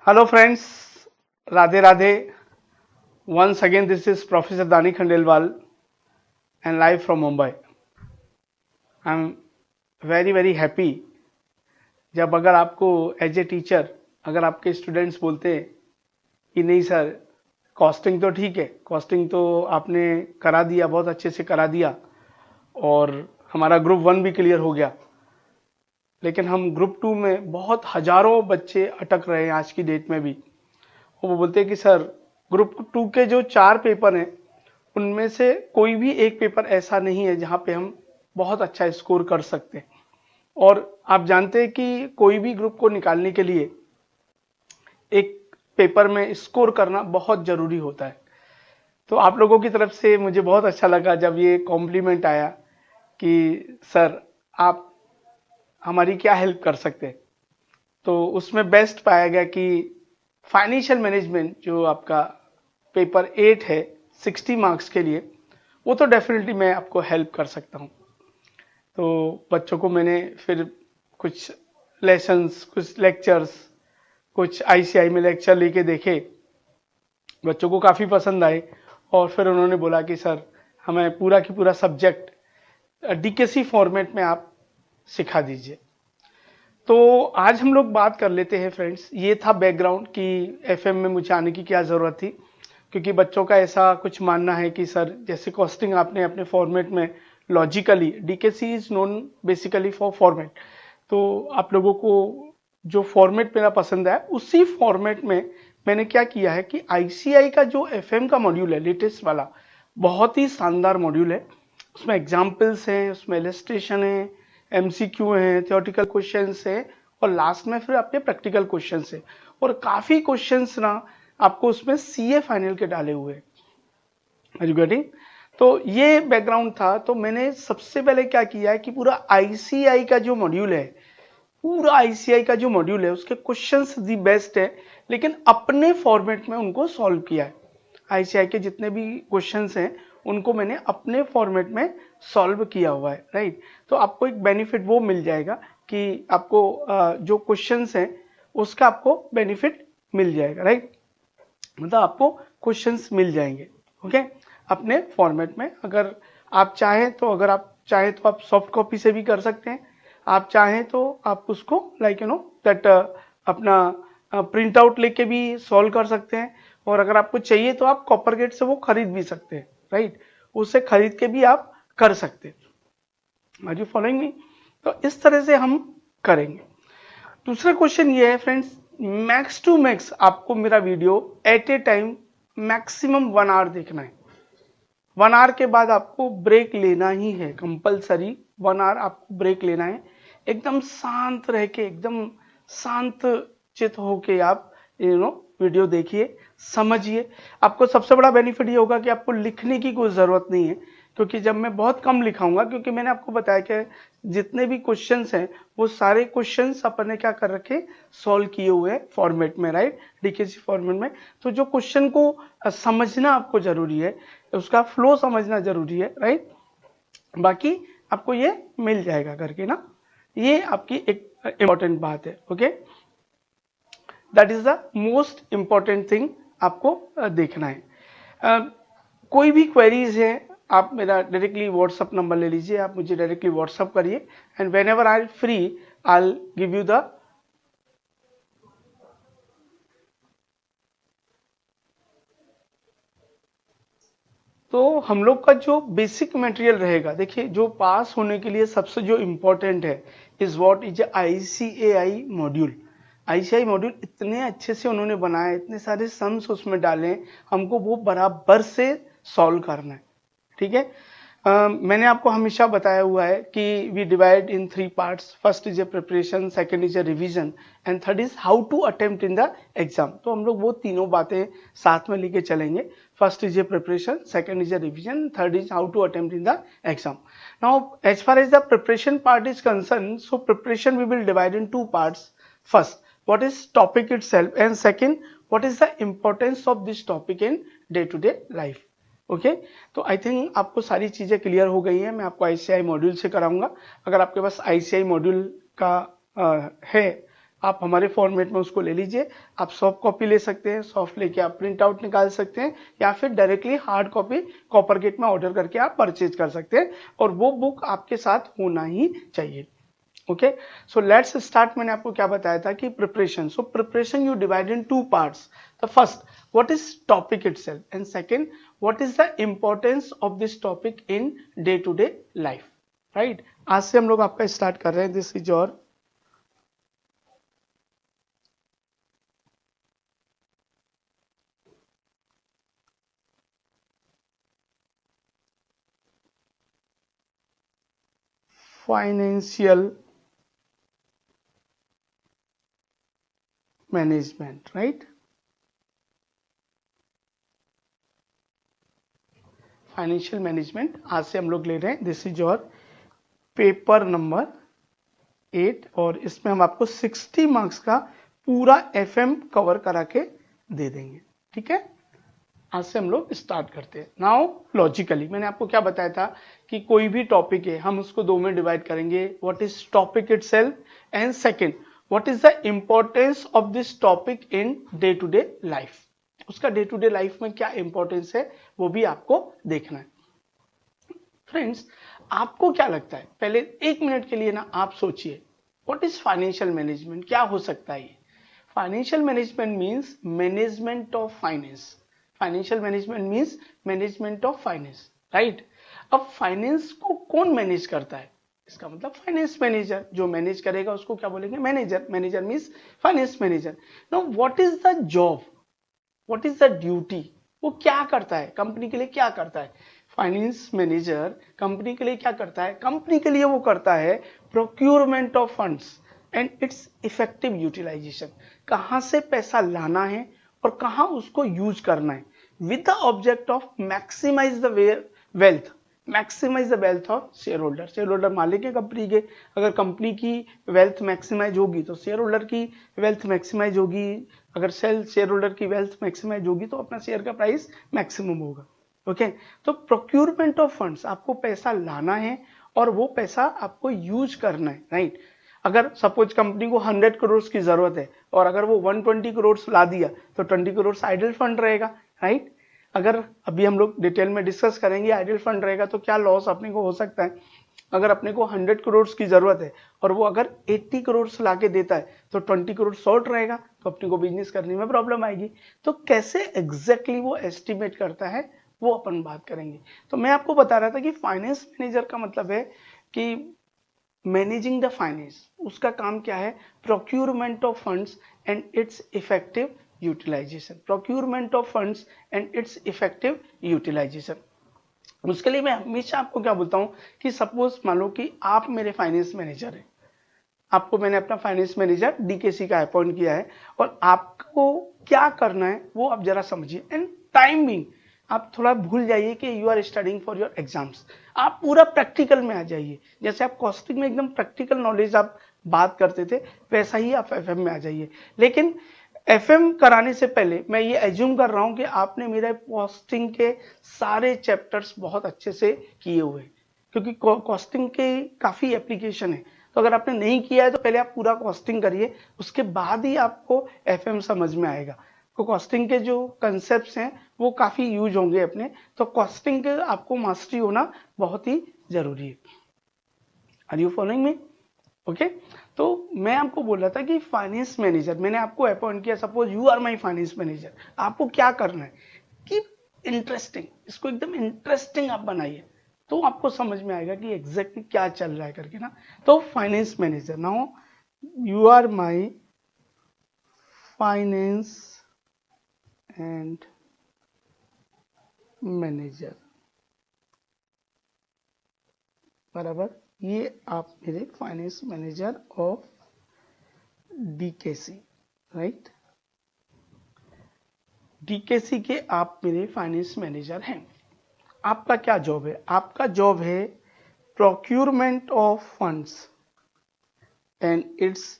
Hello friends, Radhe Radhe. Once again this is Professor Dani Khandelwal and live from Mumbai. I'm very happy जब अगर आपको as a teacher अगर आपके students बोलते हैं कि नहीं सर कॉस्टिंग तो ठीक है, कॉस्टिंग तो आपने करा दिया, बहुत अच्छे से करा दिया और हमारा ग्रुप 1 भी क्लियर हो गया, लेकिन हम ग्रुप 2 में बहुत हजारों बच्चे अटक रहे हैं आज की डेट में भी। वो बोलते हैं कि सर ग्रुप 2 के जो 4 पेपर हैं उनमें से कोई भी एक पेपर ऐसा नहीं है जहां पे हम बहुत अच्छा स्कोर कर सकते हैं। और आप जानते हैं कि कोई भी ग्रुप को निकालने के लिए एक पेपर में स्कोर करना बहुत जरूरी होता है। तो आप लोगों की तरफ से मुझे बहुत अच्छा लगा जब ये कॉम्प्लीमेंट आया कि सर आप हमारी क्या हेल्प कर सकते हैं। तो उसमें बेस्ट पाया गया कि फाइनेंशियल मैनेजमेंट जो आपका पेपर 8 है 60 मार्क्स के लिए, वो तो डेफिनेटली मैं आपको हेल्प कर सकता हूँ। तो बच्चों को मैंने फिर कुछ लेसन्स, कुछ लेक्चर्स, कुछ आईसीआई में लेक्चर लेके देखे, बच्चों को काफ़ी पसंद आए और फिर उन्होंने बोला कि सर हमें पूरा की पूरा सब्जेक्ट डीकेसी फॉर्मेट में आप सिखा दीजिए। तो आज हम लोग बात कर लेते हैं फ्रेंड्स। ये था बैकग्राउंड कि एफएम में मुझे आने की क्या ज़रूरत थी, क्योंकि बच्चों का ऐसा कुछ मानना है कि सर जैसे कॉस्टिंग आपने अपने फॉर्मेट में logically, DKC is known basically for format, तो आप लोगों को जो फॉर्मेट मेरा पसंद है उसी फॉर्मेट में मैंने क्या किया है कि आईसीआई का जो एफएम का मॉड्यूल है लेटेस्ट वाला, बहुत ही शानदार मॉड्यूल है। उसमें एग्जाम्पल्स हैं, उसमें इलस्ट्रेशन है, एमसीक्यू हैं, थियोरेटिकल क्वेश्चंस हैं और लास्ट में फिर आपके प्रैक्टिकल क्वेश्चंस हैं और काफी क्वेश्चंस ना आपको उसमें सीए फाइनल के डाले हुए हैं। तो ये बैकग्राउंड था। तो मैंने सबसे पहले क्या किया है कि पूरा आईसीआई का जो मॉड्यूल है, पूरा आईसीआई का जो मॉड्यूल है उसके क्वेश्चंस दी बेस्ट है, लेकिन अपने फॉर्मेट में उनको सॉल्व किया है। आईसीआई के जितने भी क्वेश्चंस हैं उनको मैंने अपने फॉर्मेट में सॉल्व किया हुआ है, राइट। तो आपको एक बेनिफिट वो मिल जाएगा कि आपको जो क्वेश्चंस हैं उसका आपको बेनिफिट मिल जाएगा, राइट। मतलब आपको क्वेश्चंस मिल जाएंगे, ओके, अपने फॉर्मेट में। अगर आप चाहें तो आप सॉफ्ट कॉपी से भी कर सकते हैं, आप चाहें तो आप उसको दैट अपना प्रिंट आउट लेके भी सॉल्व कर सकते हैं, और अगर आपको चाहिए तो आप कॉपरगेट से वो खरीद भी सकते हैं, राइट। उससे खरीद के भी आप कर सकते हैं। Are you following me? तो इस तरह से हम करेंगे। दूसरा क्वेश्चन ये है फ्रेंड्स, मैक्स टू मैक्स आपको मेरा video at a time maximum 1 hour देखना है। 1 आवर के बाद आपको ब्रेक लेना ही है, कंपलसरी 1 आवर आपको ब्रेक लेना है। एकदम शांत रह के, एकदम शांत चित होके आप वीडियो देखिए, समझिए। आपको सबसे बड़ा बेनिफिट ये होगा कि आपको लिखने की कोई जरूरत नहीं है, क्योंकि जब मैं बहुत कम लिखाऊंगा, क्योंकि मैंने आपको बताया कि जितने भी क्वेश्चंस हैं वो सारे क्वेश्चंस अपन ने क्या कर रखे, सॉल्व किए हुए हैं फॉर्मेट में, राइट, डीकेसी फॉर्मेट में। तो जो क्वेश्चन को समझना आपको जरूरी है, उसका फ्लो समझना जरूरी है, राइट। बाकी आपको ये मिल जाएगा करके ना, ये आपकी एक इंपॉर्टेंट बात है, okay. That is the most important thing आपको देखना है। कोई भी क्वेरीज है आप मेरा डायरेक्टली व्हाट्सअप नंबर ले लीजिए, आप मुझे डायरेक्टली व्हाट्सअप करिए, and when ever I free I give you the तो हम लोग का जो बेसिक मटेरियल रहेगा, देखिए जो पास होने के लिए सबसे जो इम्पोर्टेंट है is what is ICAI module. ICI module इतने अच्छे से उन्होंने बनाया, इतने सारे सम्स उसमें डाले, हमको वो बराबर से सॉल्व करना है, ठीक है। मैंने आपको हमेशा बताया हुआ है कि we divide in 3 parts. First is a preparation, second is a revision and third is how to attempt in the exam. तो हम लोग वो तीनों बातें साथ में लेके चलेंगे। First is a preparation, second is a revision, third is how to attempt in the exam. Now as far as the preparation part is concern, so preparation we will divide in 2 parts. First, what is topic itself, and second, what is the importance of this topic in day to day life, okay. तो I think आपको सारी चीजें clear हो गई हैं। मैं आपको ICI module से कराऊंगा। अगर आपके पास आईसीआई मॉड्यूल का है, आप हमारे फॉर्मेट में उसको ले लीजिए। आप सॉफ्ट कॉपी ले सकते हैं, सॉफ्ट लेके आप प्रिंट आउट निकाल सकते हैं, या फिर directly hard copy copper gate में ऑर्डर करके आप परचेज कर सकते हैं, और वो बुक आपके साथ होना ही चाहिए। Okay, so let's start. मैंने आपको क्या बताया था कि preparation. So preparation you divide in two parts. The first, what is topic itself, and second, what is the importance of this topic in day to day life, right. आज से हम लोग आपका स्टार्ट कर रहे हैं। This is your financial management, right. Financial management आज से हम लोग ले रहे हैं। This is your paper number 8, और इसमें हम आपको 60 मार्क्स का पूरा एफएम कवर करा के दे देंगे, ठीक है। आज से हम लोग स्टार्ट करते हैं। नाउ लॉजिकली मैंने आपको क्या बताया था कि कोई भी टॉपिक है हम उसको दो में डिवाइड करेंगे। What is topic itself, and second, what is the importance of this topic in day to day life. उसका डे टू डे लाइफ में क्या इंपॉर्टेंस है वो भी आपको देखना है। फ्रेंड्स, आपको क्या लगता है, पहले 1 मिनट के लिए ना आप सोचिए, व्हाट इज फाइनेंशियल मैनेजमेंट, क्या हो सकता है ये। Financial management means management of finance. Financial management means management of finance, right. अब फाइनेंस को कौन मैनेज करता है, इसका मतलब फाइनेंस मैनेजर। जो मैनेज करेगा उसको क्या बोलेंगे, manager. Manager means finance manager. Now what is the job, what is the duty, वो क्या करता है, कंपनी के लिए क्या करता है। फाइनेंस मैनेजर कंपनी के लिए क्या करता है, कंपनी के लिए वो करता है procurement of funds and its effective utilisation. कहां से पैसा लाना है और कहां उसको यूज करना है, with the object of maximise the wealth, maximise the wealth of shareholder. Shareholder मालिक है कंपनी के, अगर कंपनी की वेल्थ मैक्सिमाइज होगी तो शेयर होल्डर की वेल्थ मैक्सिमाइज होगी। अगर शेयर होल्डर की वेल्थ मैक्सिमाइज होगी तो अपना शेयर का प्राइस मैक्सिमम होगा। ओके, तो प्रोक्यूरमेंट ऑफ फंड्स, आपको पैसा लाना है और वो पैसा आपको यूज करना है, राइट। अगर सपोज कंपनी को 100 करोड़ की जरूरत है और अगर वो 120 करोड़ ला दिया तो 20 करोड़ आइडल फंड रहेगा, राइट। अगर अभी हम लोग डिटेल में डिस्कस करेंगे आइडल फंड रहेगा तो क्या लॉस अपने को हो सकता है। अगर अपने को 100 करोड़ की जरूरत है और वो अगर 80 करोड़ ला के देता है तो 20 करोड़ शॉर्ट रहेगा, तो अपने को बिजनेस करने में प्रॉब्लम आएगी। तो कैसे एग्जैक्टली वो एस्टिमेट करता है वो अपन बात करेंगे। तो मैं आपको बता रहा था कि फाइनेंस मैनेजर का मतलब है कि मैनेजिंग द फाइनेंस। उसका काम क्या है, procurement of funds and its effective utilisation. Procurement of funds and its effective utilisation. उसके लिए मैं हमेशा आपको क्या बोलता हूं कि सपोज मान लो कि आप मेरे फाइनेंस मैनेजर हैं, आपको मैंने अपना फाइनेंस मैनेजर डीकेसी का अपॉइंट किया है, और आपको क्या करना है वो आप जरा समझिए। एंड टाइमिंग, आप थोड़ा भूल जाइए कि you are studying for your exams, आप पूरा प्रैक्टिकल में आ जाइए। जैसे आप कॉस्टिंग में एकदम प्रैक्टिकल नॉलेज आप बात करते थे वैसा ही आप एफएम में आ जाइए। लेकिन एफएम कराने से पहले मैं ये एज्यूम कर रहा हूं कि आपने मेरे कॉस्टिंग के सारे चैप्टर्स बहुत अच्छे से किए हुए हैं, क्योंकि कॉस्टिंग के काफी एप्लीकेशन है। तो अगर आपने नहीं किया है तो पहले आप पूरा कॉस्टिंग करिए, उसके बाद ही आपको एफएम समझ में आएगा। तो कॉस्टिंग के जो कंसेप्ट्स हैं वो काफी यूज होंगे अपने, तो कॉस्टिंग के आपको मास्टरी होना बहुत ही जरूरी है। Are you following me? Okay, तो मैं आपको बोल रहा था कि फाइनेंस मैनेजर मैंने आपको अपॉइंट किया, suppose you are my finance manager. आपको क्या करना है कि इंटरेस्टिंग, इसको एकदम इंटरेस्टिंग आप बनाइए, तो आपको समझ में आएगा कि एग्जैक्टली क्या चल रहा है करके ना। तो finance manager, now you are my finance and manager, बराबर, ये आप मेरे finance manager of DKC, right. DKC के आप मेरे फाइनेंस मैनेजर हैं। आपका क्या जॉब है, आपका जॉब है procurement of funds and its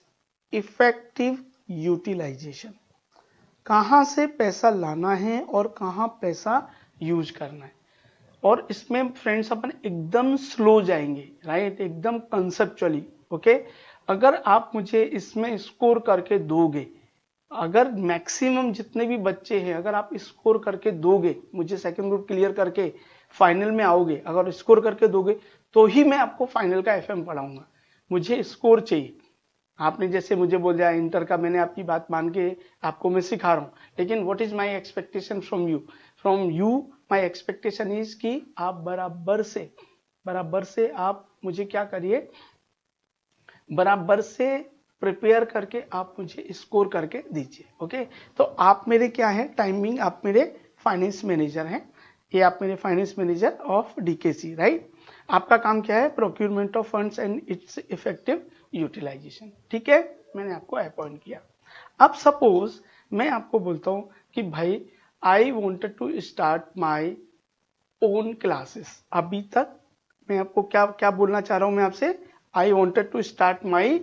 effective utilisation. कहां से पैसा लाना है और कहां पैसा यूज करना है। और इसमें फ्रेंड्स अपन एकदम स्लो जाएंगे, राइट, एकदम कंसेप्चुअली। ओके, अगर आप मुझे इसमें स्कोर करके दोगे, अगर मैक्सिमम जितने भी बच्चे हैं अगर आप स्कोर करके दोगे, मुझे सेकंड ग्रुप क्लियर करके फाइनल में आओगे, अगर स्कोर करके दोगे तो ही मैं आपको फाइनल का एफएम पढ़ाऊंगा। मुझे स्कोर चाहिए। आपने जैसे मुझे बोल दिया इंटर का, मैंने आपकी बात मान के आपको मैं सिखा रहा हूं, लेकिन what is my expectation from you my expectation is कि आप बराबर से आप मुझे क्या करिए, बराबर से प्रिपेयर करके आप मुझे स्कोर करके दीजिए। ओके, तो आप मेरे क्या है टाइमिंग, आप मेरे फाइनेंस मैनेजर हैं, ये आप मेरे finance manager of DKC, right. आपका काम क्या है, procurement of funds and its effective utilisation. ठीक है, मैंने आपको अपॉइंट किया। अब सपोज मैं आपको बोलता हूं कि भाई I wanted to start my own classes. अभी तक मैं आपको क्या क्या बोलना चाह रहा हूं मैं आपसे, I wanted to start my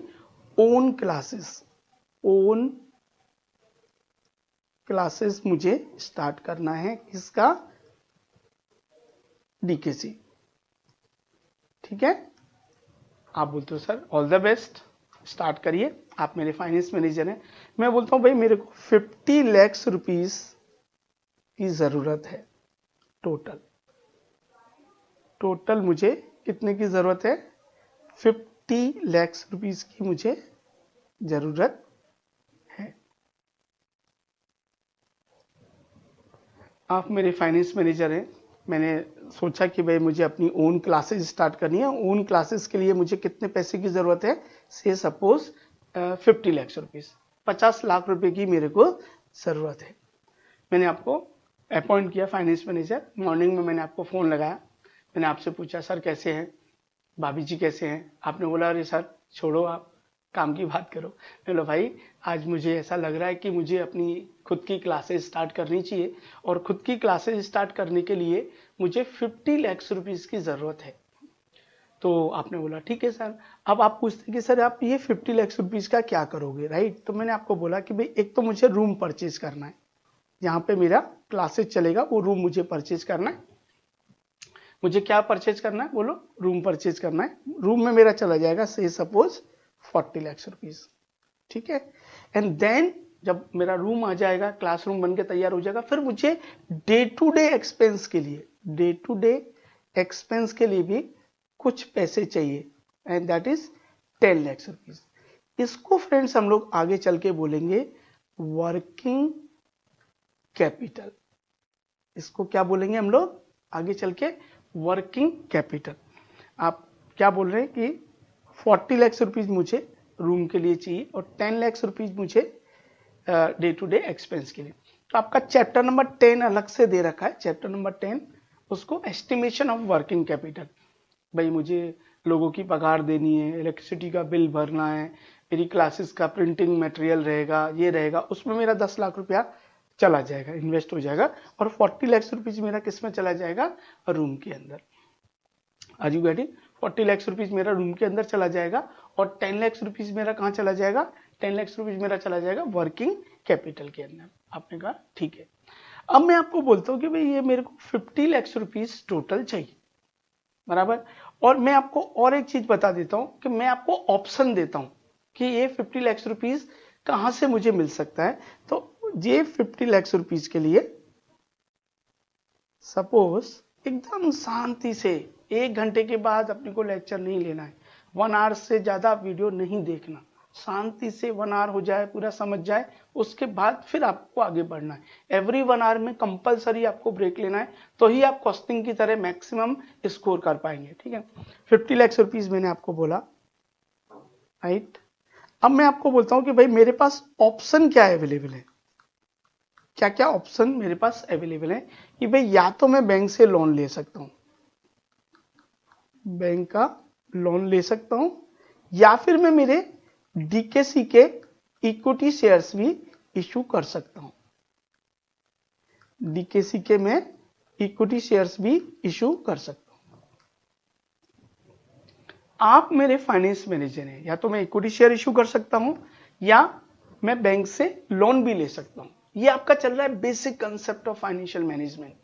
own classes. Own classes मुझे स्टार्ट करना है, किसका, डीकेसी। ठीक है, आप बोलते हो sir all the best, start करिए, आप मेरे फाइनेंस मैनेजर हैं। मैं बोलता हूं भाई मेरे को 50 लाख रुपीस की जरूरत है टोटल मुझे कितने की जरूरत है, 50 लाख रुपीस की मुझे जरूरत है। आप मेरे फाइनेंस मैनेजर हैं, मैंने सोचा कि भाई मुझे अपनी ओन क्लासेस स्टार्ट करनी है। ओन क्लासेस के लिए मुझे कितने पैसे की जरूरत है, से सपोज 50 लाख रुपीस, 50 लाख रुपए की मेरे को जरूरत है। मैंने आपको अपॉइंट किया फाइनेंस मैनेजर। मॉर्निंग में मैंने आपको फोन लगाया, मैंने आपसे पूछा सर कैसे हैं, भाभी जी कैसे हैं। आपने बोला अरे सर छोड़ो, आप काम की बात करो। मैं बोला भाई आज मुझे ऐसा लग रहा है कि मुझे अपनी खुद की क्लासेस स्टार्ट करनी चाहिए, और खुद की क्लासेस स्टार्ट करने के लिए मुझे 50 लाख रुपीस की जरूरत है। तो आपने बोला ठीक है सर। अब आप पूछते कि सर आप ये 50 लाख रुपीस का क्या करोगे, राइट। तो मैंने आपको बोला कि भाई एक तो मुझे रूम परचेज करना है, जहां पे मेरा क्लासेस चलेगा वो रूम मुझे परचेज करना है। मुझे क्या परचेज करना है बोलो, रूम परचेज करना है। रूम में मेरा चला जाएगा से सपोज 40 लाख रुपीस। ठीक है, एंड देन जब मेरा रूम आ जाएगा, क्लासरूम बन के तैयार हो जाएगा, फिर मुझे डे टू डे एक्सपेंस के लिए भी कुछ पैसे चाहिए, and that is 10 lakh rupees. इसको फ्रेंड्स हम लोग आगे चल के बोलेंगे वर्किंग कैपिटल। इसको क्या बोलेंगे हम लोग आगे चल के, वर्किंग कैपिटल। आप क्या बोल रहे हैं कि 40 लाख रुपीज मुझे रूम के लिए चाहिए और 10 लाख रुपीज मुझे डे टू डे एक्सपेंस के लिए। तो आपका चैप्टर नंबर 10 अलग से दे रखा है, चैप्टर नंबर 10, उसको एस्टिमेशन ऑफ वर्किंग कैपिटल। भाई मुझे लोगों की पगार देनी है, इलेक्ट्रिसिटी का बिल भरना है, मेरी क्लासेस का प्रिंटिंग मटेरियल रहेगा, ये रहेगा, उसमें मेरा 10 लाख रुपया चला जाएगा, इन्वेस्ट हो जाएगा, और 40 लाख रुपीज मेरा किस में चला जाएगा, रूम के अंदर। Are you getting? 40 lakh rupees मेरा रूम के अंदर चला जाएगा, और 10 लाख रुपीज मेरा कहां चला जाएगा, 10 लाख रुपीज मेरा चला जाएगा वर्किंग कैपिटल के अंदर। आपने कहा ठीक है। अब मैं आपको बोलता हूं कि भाई ये मेरे को 50 लाख रुपीज टोटल चाहिए, बराबर। और मैं आपको और एक चीज बता देता हूं कि मैं आपको ऑप्शन देता हूं कि ये 50 लाख रुपीज कहां से मुझे मिल सकता है। तो ये 50 लाख रुपीज के लिए सपोज एकदम शांति से 1 घंटे के बाद अपने को लेक्चर नहीं लेना है, 1 आवर से ज्यादा वीडियो नहीं देखना, शांति से 1 आवर हो जाए, पूरा समझ जाए, उसके बाद फिर आपको आगे बढ़ना है। एवरी 1 आवर में कंपलसरी आपको ब्रेक लेना है, तो ही आप कॉस्टिंग की तरह मैक्सिमम स्कोर कर पाएंगे। ठीक है, 50 लाख रुपीज मैंने आपको बोला, राइट। अब मैं आपको बोलता हूं कि भाई मेरे पास ऑप्शन क्या अवेलेबल है, क्या क्या ऑप्शन मेरे पास अवेलेबल है, कि भाई या तो मैं बैंक से लोन ले सकता हूं, बैंक का लोन ले सकता हूं, या फिर मैं मेरे डीकेसी के इक्विटी शेयर्स भी इशू कर सकता हूं। डीकेसी के मैं इक्विटी शेयर्स भी इशू कर सकता हूं। आप मेरे फाइनेंस मैनेजर हैं, या तो मैं इक्विटी शेयर इशू कर सकता हूं, या मैं बैंक से लोन भी ले सकता हूं। ये आपका चल रहा है basic concept of financial management.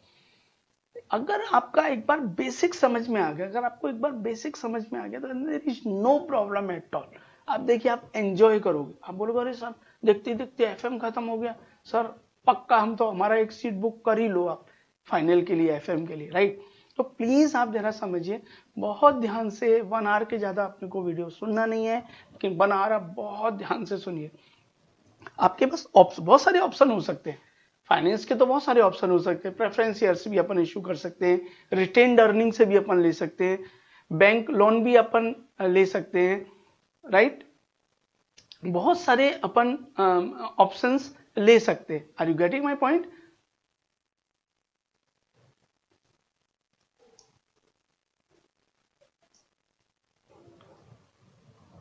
अगर आपका एक बार बेसिक समझ में आ गया, अगर आपको एक बार बेसिक समझ में आ गया, तो there is no problem at all. आप देखिए आप एंजॉय करोगे। आप बोलोगे अरे सर देखते देखते एफएम खत्म हो गया, सर पक्का हम तो हमारा एक सीट बुक कर ही लो आप फाइनल के लिए, एफएम के लिए, राइट। तो प्लीज आप जरा समझिए, बहुत ध्यान से, 1 आवर के ज्यादा अपने को वीडियो सुनना नहीं है, लेकिन 1 आवर आप बहुत ध्यान से सुनिए। आपके पास बहुत सारे ऑप्शन हो सकते हैं, फाइनेंस के तो बहुत सारे ऑप्शन हो सकते हैं, प्रेफरेंस शेयर से भी अपन इशू कर सकते हैं, रिटेन्ड अर्निंग से भी अपन ले सकते हैं, बैंक लोन भी अपन ले सकते हैं, राइट। बहुत सारे अपन ऑप्शंस ले सकते हैं। Are you getting my point?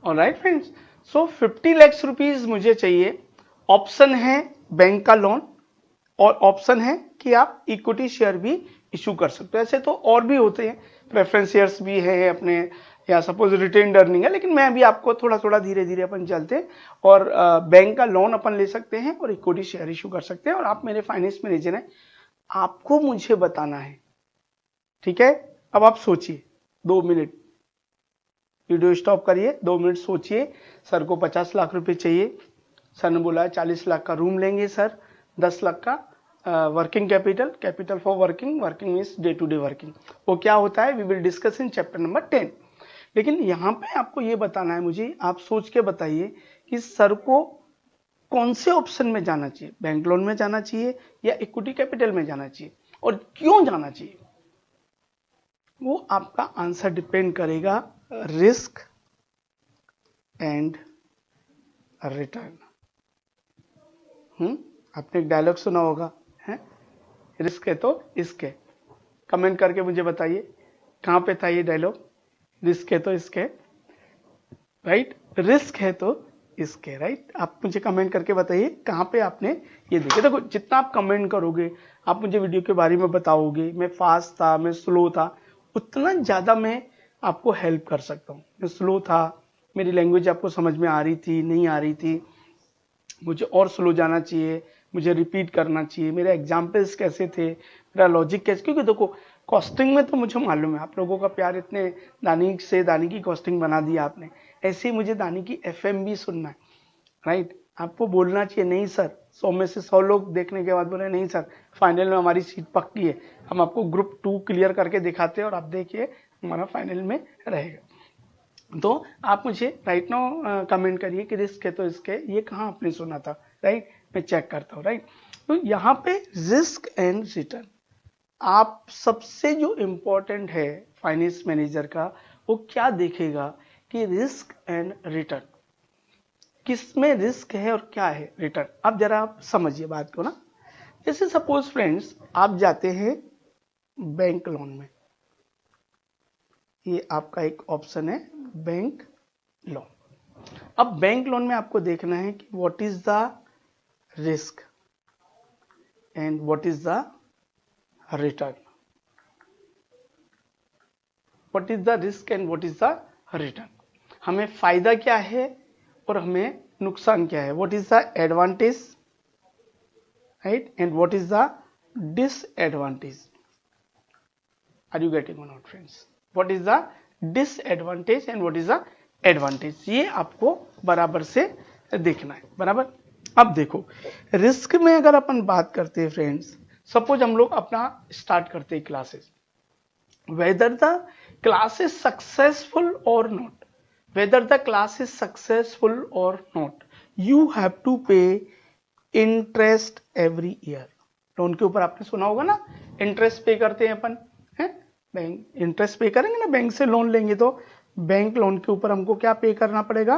Alright friends, so 50 lakh rupees मुझे चाहिए। ऑप्शन है बैंक का लोन और ऑप्शन है कि आप इक्विटी शेयर भी इशू कर सकते हो। ऐसे तो और भी होते हैं, प्रेफरेंस शेयर्स भी है अपने, या सपोज रिटेन्ड अर्निंग है, लेकिन मैं अभी आपको थोड़ा थोड़ा धीरे धीरे अपन चलते हैं। और बैंक का लोन अपन ले सकते हैं और इक्विटी शेयर इशू कर सकते हैं। और आप मेरे फाइनेंस मैनेजर हैं, आपको मुझे बताना है, ठीक है। अब आप सोचिए 2 मिनट, वीडियो स्टॉप करिए, 2 मिनट सोचिए। सर को 50 लाख रुपए चाहिए, सर ने बोला 40 लाख का रूम लेंगे सर, 10 लाख का working capital for working means day to day working. वो क्या होता है we will discuss in chapter number 10। लेकिन यहाँ पे आपको ये बताना है मुझे, आप सोच के बताइए कि सर को कौन से ऑप्शन में जाना चाहिए, बैंक लोन में जाना चाहिए या इक्विटी कैपिटल में जाना चाहिए, और क्यों जाना चाहिए। वो आपका आंसर डिपेंड करेगा रिस्क एंड रिटर्न। आपने एक डायलॉग सुना होगा, है रिस्क है तो इसके। कमेंट करके मुझे बताइए कहां पे था ये डायलॉग, रिस्क है तो इसके, राइट, रिस्क है तो इसके, राइट। आप मुझे कमेंट करके बताइए कहां पे आपने ये देखे। देखो जितना आप कमेंट करोगे, आप मुझे वीडियो के बारे में बताओगे, मैं फास्ट था, मैं स्लो था, उतना ज्यादा मैं आपको हेल्प कर सकता हूँ। मैं स्लो था, मेरी लैंग्वेज आपको समझ में आ रही थी, नहीं आ रही थी, मुझे और स्लो जाना चाहिए, मुझे रिपीट करना चाहिए, मेरे एग्जाम्पल्स कैसे थे, मेरा लॉजिक कैसे। क्योंकि देखो कॉस्टिंग में तो मुझे मालूम है आप लोगों का प्यार, इतने दानी से दानी की कॉस्टिंग बना दिया आपने, ऐसे ही मुझे दानी की एफएम भी सुनना है, राइट। आपको बोलना चाहिए नहीं सर, 100 में से 100 लोग देखने के बाद बोले नहीं सर फाइनल में हमारी सीट पक्की है, हम आपको ग्रुप 2 क्लियर करके दिखाते हैं और आप देखिए हमारा फाइनल में रहेगा। तो आप मुझे राइट नाउ कमेंट करिए कि रिस्क है तो इसके, ये कहाँ आपने सुना था, राइट, मैं चेक करता हूँ, राइट। तो यहाँ पे रिस्क एंड रिटर्न, आप सबसे जो इम्पोर्टेंट है फाइनेंस मैनेजर का, वो क्या देखेगा कि रिस्क एंड रिटर्न, किसमें रिस्क है और क्या है रिटर्न। अब जरा आप समझिए बात को ना। जैसे सपोज फ्रेंड्स आप जाते हैं बैंक लोन में, ये आपका एक ऑप्शन है बैंक लोन। अब बैंक लोन में आपको देखना है कि what is the risk and what is the return, what is the risk and what is the return. हमें फायदा क्या है और हमें नुकसान क्या है, what is the advantage, right, and what is the disadvantage. Are you getting और not friends? What is the disadvantage and what is the advantage, ये आपको बराबर से देखना है, बराबर। अब देखो रिस्क में अगर अपन बात करते हैं फ्रेंड्स, सपोज हम लोग अपना स्टार्ट करते हैं classes, whether the class is successful or not, whether the class is successful or not, you have to pay interest every year. Loan के ऊपर आपने सुना होगा ना, इंटरेस्ट पे करते हैं अपन, है बैंक इंटरेस्ट पे करेंगे ना, बैंक से लोन लेंगे तो बैंक लोन के ऊपर हमको क्या पे करना पड़ेगा,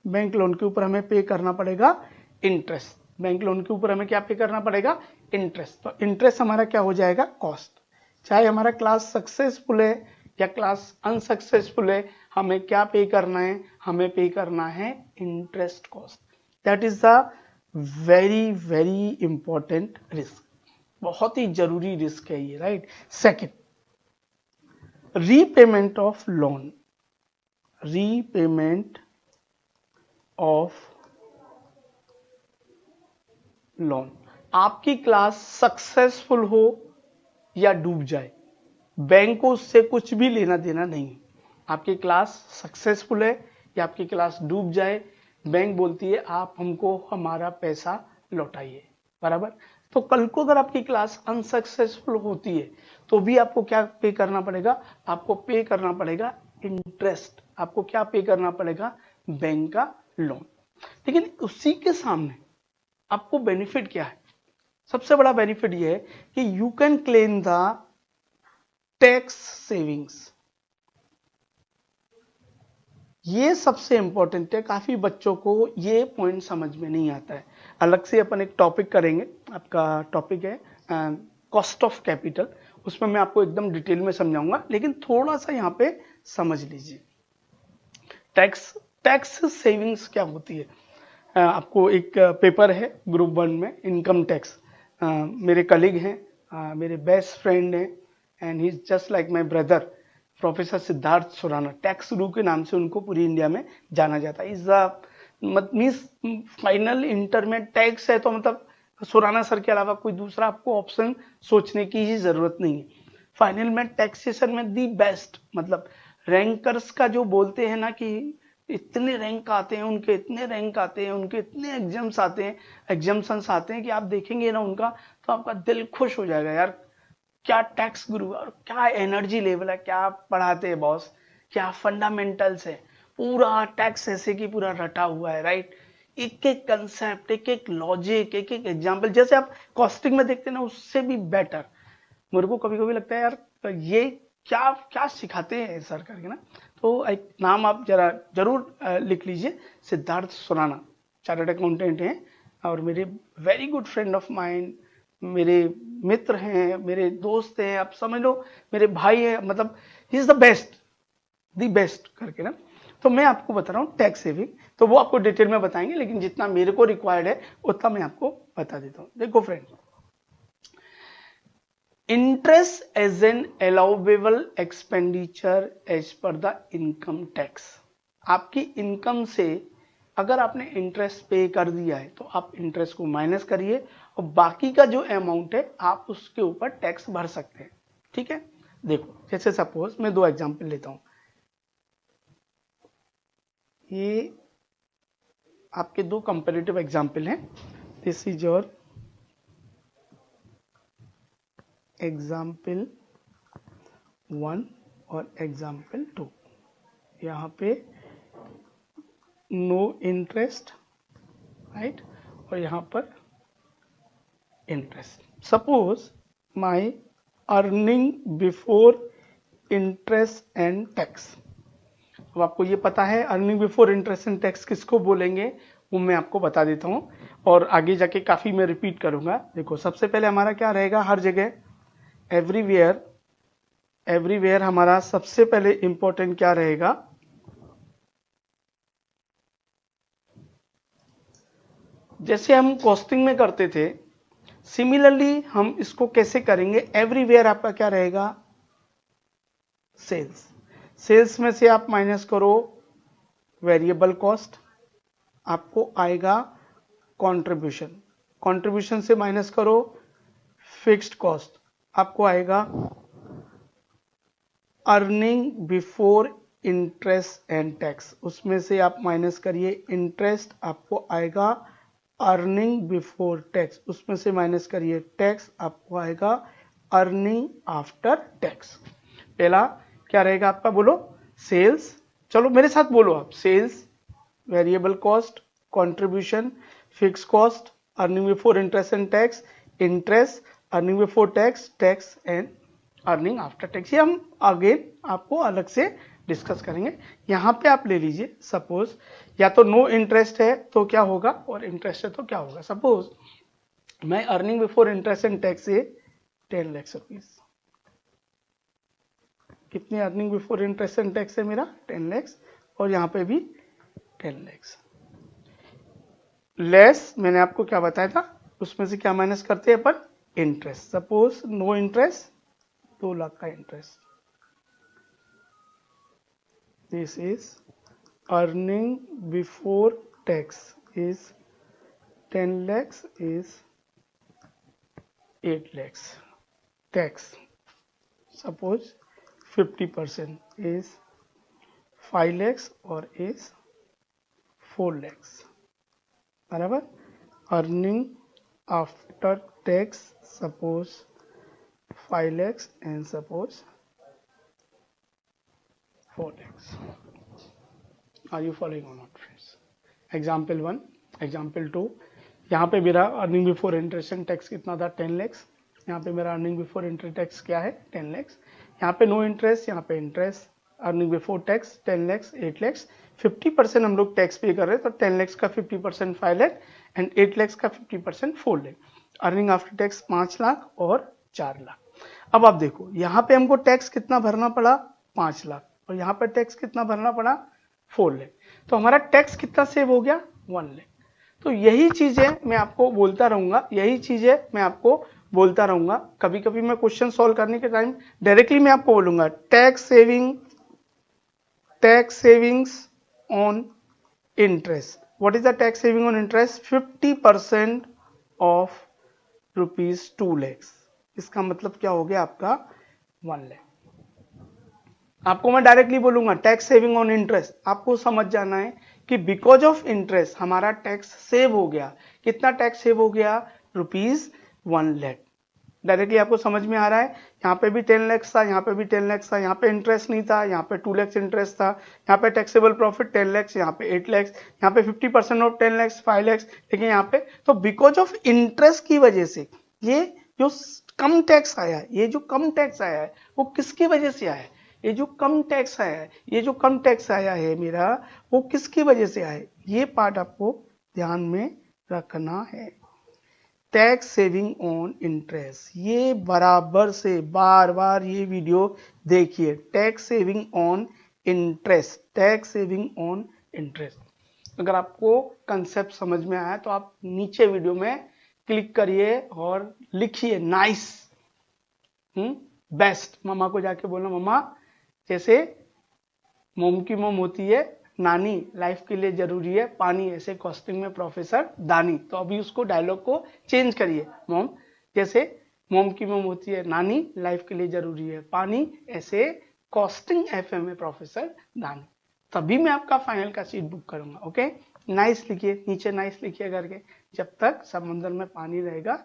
बैंक लोन के ऊपर हमें पे करना पड़ेगा इंटरेस्ट, बैंक लोन के ऊपर हमें क्या पे करना पड़ेगा इंटरेस्ट। तो इंटरेस्ट हमारा क्या हो जाएगा कॉस्ट। चाहे हमारा क्लास सक्सेसफुल है या क्लास अनसक्सेसफुल है, हमें क्या पे करना है, हमें पे करना है interest cost. That is the very very important risk, बहुत ही जरूरी रिस्क है ये, right. Second, repayment of loan, repayment of loan. आपकी क्लास सक्सेसफुल हो या डूब जाए, बैंक को उससे कुछ भी लेना देना नहीं है। आपकी क्लास सक्सेसफुल है या आपकी क्लास डूब जाए, बैंक बोलती है आप हमको हमारा पैसा लौटाइए, बराबर। तो कल को अगर आपकी क्लास अनसक्सेसफुल होती है तो भी आपको क्या पे करना पड़ेगा, आपको पे करना पड़ेगा इंटरेस्ट, आपको क्या पे करना पड़ेगा, बैंक का लोन। लेकिन उसी के सामने आपको बेनिफिट क्या है, सबसे बड़ा बेनिफिट ये है कि you can claim the tax savings. ये सबसे इंपॉर्टेंट है, काफी बच्चों को ये पॉइंट समझ में नहीं आता है। अलग से अपन एक टॉपिक करेंगे, आपका टॉपिक है कॉस्ट ऑफ कैपिटल, उसमें मैं आपको एकदम डिटेल में समझाऊंगा, लेकिन थोड़ा सा यहाँ पे समझ लीजिए टैक्स सेविंग्स क्या होती है। आपको एक पेपर है ग्रुप 1 में, इनकम टैक्स। मेरे कलीग हैं, मेरे बेस्ट फ्रेंड हैं, and he is just like my brother, professor Siddharth Surana. Tax गुरु के नाम से उनको पूरी इंडिया में जाना जाता है। इज मीन्स फाइनल इंटर में टैक्स है तो मतलब सुराना सर के अलावा कोई दूसरा आपको ऑप्शन सोचने की ही जरूरत नहीं है। फाइनल में टैक्सेशन में दी बेस्ट, मतलब रैंकर्स का जो बोलते हैं ना कि इतने रैंक आते हैं उनके, इतने रैंक आते हैं उनके, इतने एग्जाम्स आते हैं, एग्जाम्शंस आते हैं कि आप देखेंगे ना उनका तो आपका दिल खुश हो जाएगा, यार क्या टैक्स गुरु और क्या एनर्जी लेवल है, क्या पढ़ाते हैं बॉस, क्या फंडामेंटल्स है, पूरा टैक्स ऐसे की पूरा रटा हुआ है, राइट। एक एक कंसेप्ट, एक एक लॉजिक, एक एक एग्जाम्पल, जैसे आप कॉस्टिंग में देखते हैं ना उससे भी बेटर। मेरे को कभी कभी लगता है यार ये क्या क्या सिखाते हैं सर करके ना। तो एक नाम आप जरा जरूर लिख लीजिए, सिद्धार्थ सुराना, चार्टर्ड अकाउंटेंट हैं और मेरे very good friend of mind, मेरे मित्र हैं, मेरे दोस्त हैं, आप समझ लो मेरे भाई हैं, मतलब ही इज द बेस्ट करके ना। तो मैं आपको बता रहा हूँ टैक्स सेविंग, तो वो आपको डिटेल में बताएंगे, लेकिन जितना मेरे को रिक्वायर्ड है उतना मैं आपको बता देता हूँ। देखो friend, interest as an allowable expenditure as per the income tax. आपकी इनकम से अगर आपने इंटरेस्ट पे कर दिया है तो आप इंटरेस्ट को माइनस करिए और बाकी का जो अमाउंट है आप उसके ऊपर टैक्स भर सकते हैं, ठीक है। देखो जैसे सपोज मैं 2 एग्जांपल लेता हूं, ये आपके 2 कंपैरेटिव एग्जांपल हैं। दिस इज योर एग्जाम्पल 1 और एग्जाम्पल 2। यहाँ पे नो इंटरेस्ट, राइट, और यहाँ पर interest. Suppose my earning before interest and tax. अब आपको ये पता है earning before interest and tax किसको बोलेंगे, वो मैं आपको बता देता हूँ और आगे जाके काफी मैं रिपीट करूंगा। देखो सबसे पहले हमारा क्या रहेगा, हर जगह एवरीवेयर हमारा सबसे पहले इंपॉर्टेंट क्या रहेगा, जैसे हम कॉस्टिंग में करते थे सिमिलरली हम इसको कैसे करेंगे। एवरीवेयर आपका क्या रहेगा, सेल्स। सेल्स में से आप माइनस करो वेरिएबल कॉस्ट, आपको आएगा कंट्रीब्यूशन। कंट्रीब्यूशन से माइनस करो फिक्स्ड कॉस्ट, आपको आएगा earning before interest and tax. उसमें से आप माइनस करिए इंटरेस्ट, आपको आएगा अर्निंग बिफोर टैक्स। उसमें से माइनस करिए टैक्स, आपको आएगा अर्निंग आफ्टर टैक्स। पहला क्या रहेगा आपका, बोलो, सेल्स। चलो मेरे साथ बोलो आप, sales, variable cost, contribution, fix cost, earning before interest and tax, interest, earning before tax, tax and earning after tax. ये हम अगेन आपको अलग से डिस्कस करेंगे। यहां पे आप ले लीजिए, सपोज या तो नो इंटरेस्ट है तो क्या होगा और इंटरेस्ट है तो क्या होगा। सपोज मैं earning before interest and tax से 10 लाख रुपीज, कितनी earning before interest and tax है मेरा 10 लाख, और यहां पे भी 10 लाख लेस। मैंने आपको क्या बताया था, उसमें से क्या माइनस करते हैं अपन, interest. Suppose no interest, 2 lakh का interest, this is earning before tax is 10 lakhs is 8 lakhs. Tax, suppose 50% is 5 lakhs or is 4 lakhs बराबर. Earning after tax suppose 5 lakhs and suppose 4 lakhs. Are you following or not friends? Example 1, example 2. यहाँ पे मेरा earning before interest and tax कितना था 10 lakhs. यहाँ पे मेरा earning before interest tax क्या है 10 lakhs. यहाँ पे नो इंटरेस्ट, यहाँ पे interest. Earning before tax 10 lakhs 8 lakhs. 50% हम लोग टैक्स पे कर रहे हैं तो 10 lakhs का 50% 5 lakh एंड 8 lakhs का 50% 4 lakh. Earning after tax 5 lakh और 4 लाख. अब आप देखो यहाँ पे हमको टैक्स कितना भरना पड़ा 5 लाख और यहाँ पे टैक्स कितना भरना पड़ा 4 लाख. तो हमारा टैक्स कितना सेव हो गया 1 लाख. तो यही चीजें मैं आपको बोलता रहूंगा, यही चीजें मैं आपको बोलता रहूंगा. कभी कभी मैं क्वेश्चन सॉल्व करने के टाइम डायरेक्टली मैं आपको बोलूंगा tax savings on interest. What is the tax saving on interest? 50% of rupees 2 lakhs. इसका मतलब क्या हो गया आपका 1 लाख. आपको मैं डायरेक्टली बोलूंगा टैक्स सेविंग ऑन इंटरेस्ट. आपको समझ जाना है कि बिकॉज ऑफ इंटरेस्ट हमारा टैक्स सेव हो गया. कितना टैक्स सेव हो गया? रुपीज 1 लाख. डायरेक्टली आपको समझ में आ रहा है. यहाँ पे भी 10 lakhs था, यहाँ पे भी 10 lakhs था, यहाँ पे इंटरेस्ट नहीं था, यहाँ पे 2 lakhs इंटरेस्ट था, यहाँ पे टैक्सेबल प्रॉफिट 10 lakhs, यहाँ पे 8 lakhs, यहाँ पे 50% ऑफ 10 lakhs 5 lakhs. लेकिन यहाँ पे तो बिकॉज ऑफ इंटरेस्ट की वजह से ये जो कम टैक्स आया है, ये जो कम टैक्स आया है वो किसकी वजह से आया है? ये जो कम टैक्स आया है, ये जो कम टैक्स आया है मेरा, वो किसकी वजह से आया है? ये पार्ट आपको ध्यान में रखना है. टैक्स सेविंग ऑन इंटरेस्ट, ये बराबर से बार बार ये वीडियो देखिए. Tax saving on interest, tax saving on interest. अगर आपको कंसेप्ट समझ में आया तो आप नीचे वीडियो में क्लिक करिए और लिखिए नाइस, बेस्ट. मम्मा को जाके बोलना मम्मा जैसे मोम की मोम होती है नानी, लाइफ के लिए जरूरी है पानी, ऐसे कॉस्टिंग में प्रोफेसर दानी. तो अभी उसको डायलॉग को चेंज करिए. मोम जैसे मोम की मोम होती है नानी, लाइफ के लिए जरूरी है पानी, ऐसे कॉस्टिंग एफएम में प्रोफेसर दानी. तभी मैं आपका फाइनल का सीट बुक करूंगा. ओके, नाइस लिखिए नीचे, नाइस लिखिए करके. जब तक समंदर में पानी रहेगा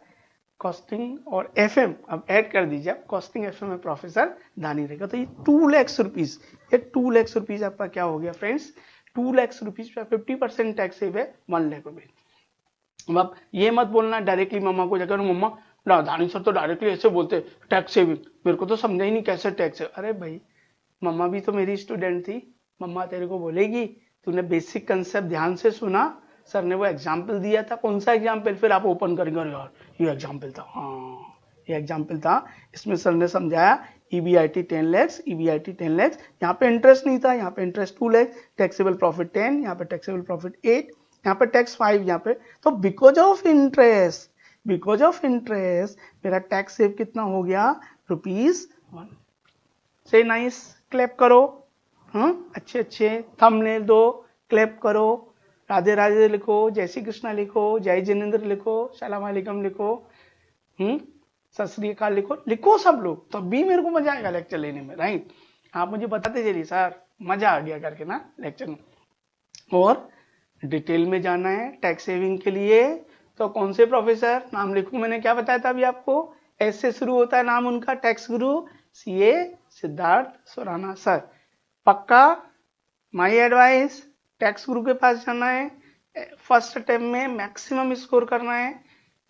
कॉस्टिंग और एफएम अब ऐड कर दीजिए आप, कॉस्टिंग एफएम में प्रोफेसर दानी रहेगा. तो ये 2 lakhs रुपीज, ये 2 lakhs रुपीज आपका क्या हो गया फ्रेंड्स? 2 lakhs रुपीज पे 50% टैक्स सेव है 1 लाख रुपए. अब आप ये मत बोलना डायरेक्टली मम्मा को जाकर मम्मा दानी सर तो डायरेक्टली ऐसे बोलते टैक्स सेविंग, मेरे को तो समझा ही नहीं कैसे टैक्स है. अरे भाई मम्मा भी तो मेरी स्टूडेंट थी. मम्मा तेरे को बोलेगी तूने बेसिक कंसेप्ट ध्यान से सुना, सर ने वो एग्जाम्पल दिया था. कौन सा एग्जाम्पल? फिर आप ओपन करेंगे यार ये एग्जाम्पल था, हाँ ये एग्जाम्पल था, इसमें सर ने समझाया EBIT 10 lakhs, EBIT 10 lakhs. यहाँ पे इंटरेस्ट नहीं था, यहाँ पे इंटरेस्ट 2 lakhs, टैक्सेबल प्रॉफिट 10, यहाँ पे टैक्सेबल प्रॉफिट 8, यहाँ पे टैक्स 5, यहाँ पे. तो बिकॉज ऑफ इंटरेस्ट मेरा टैक्स सेव कितना हो गया? रुपीज 1. से नाइस, क्लैप करो. अच्छे थंबनेल दो, क्लैप करो, राधे राधे लिखो, जय श्री कृष्णा लिखो, जय जिनेंद्र लिखो, सलाम अलैकुम लिखो, सत श्री अकाल लिखो सब लोग. तब भी मेरे को मजा आएगा लेक्चर लेने में. राइट, आप मुझे बताते चलिए सर मजा आ गया करके ना लेक्चर में. और डिटेल में जाना है टैक्स सेविंग के लिए तो कौन से प्रोफेसर नाम लिखूं? मैंने क्या बताया था अभी आपको? ऐसे शुरू होता है नाम उनका, टैक्स गुरु CA सिद्धार्थ सुराना सर. पक्का माय एडवाइस टैक्स गुरु के पास जाना है. फर्स्ट अटेम्प्ट में मैक्सिमम स्कोर करना है,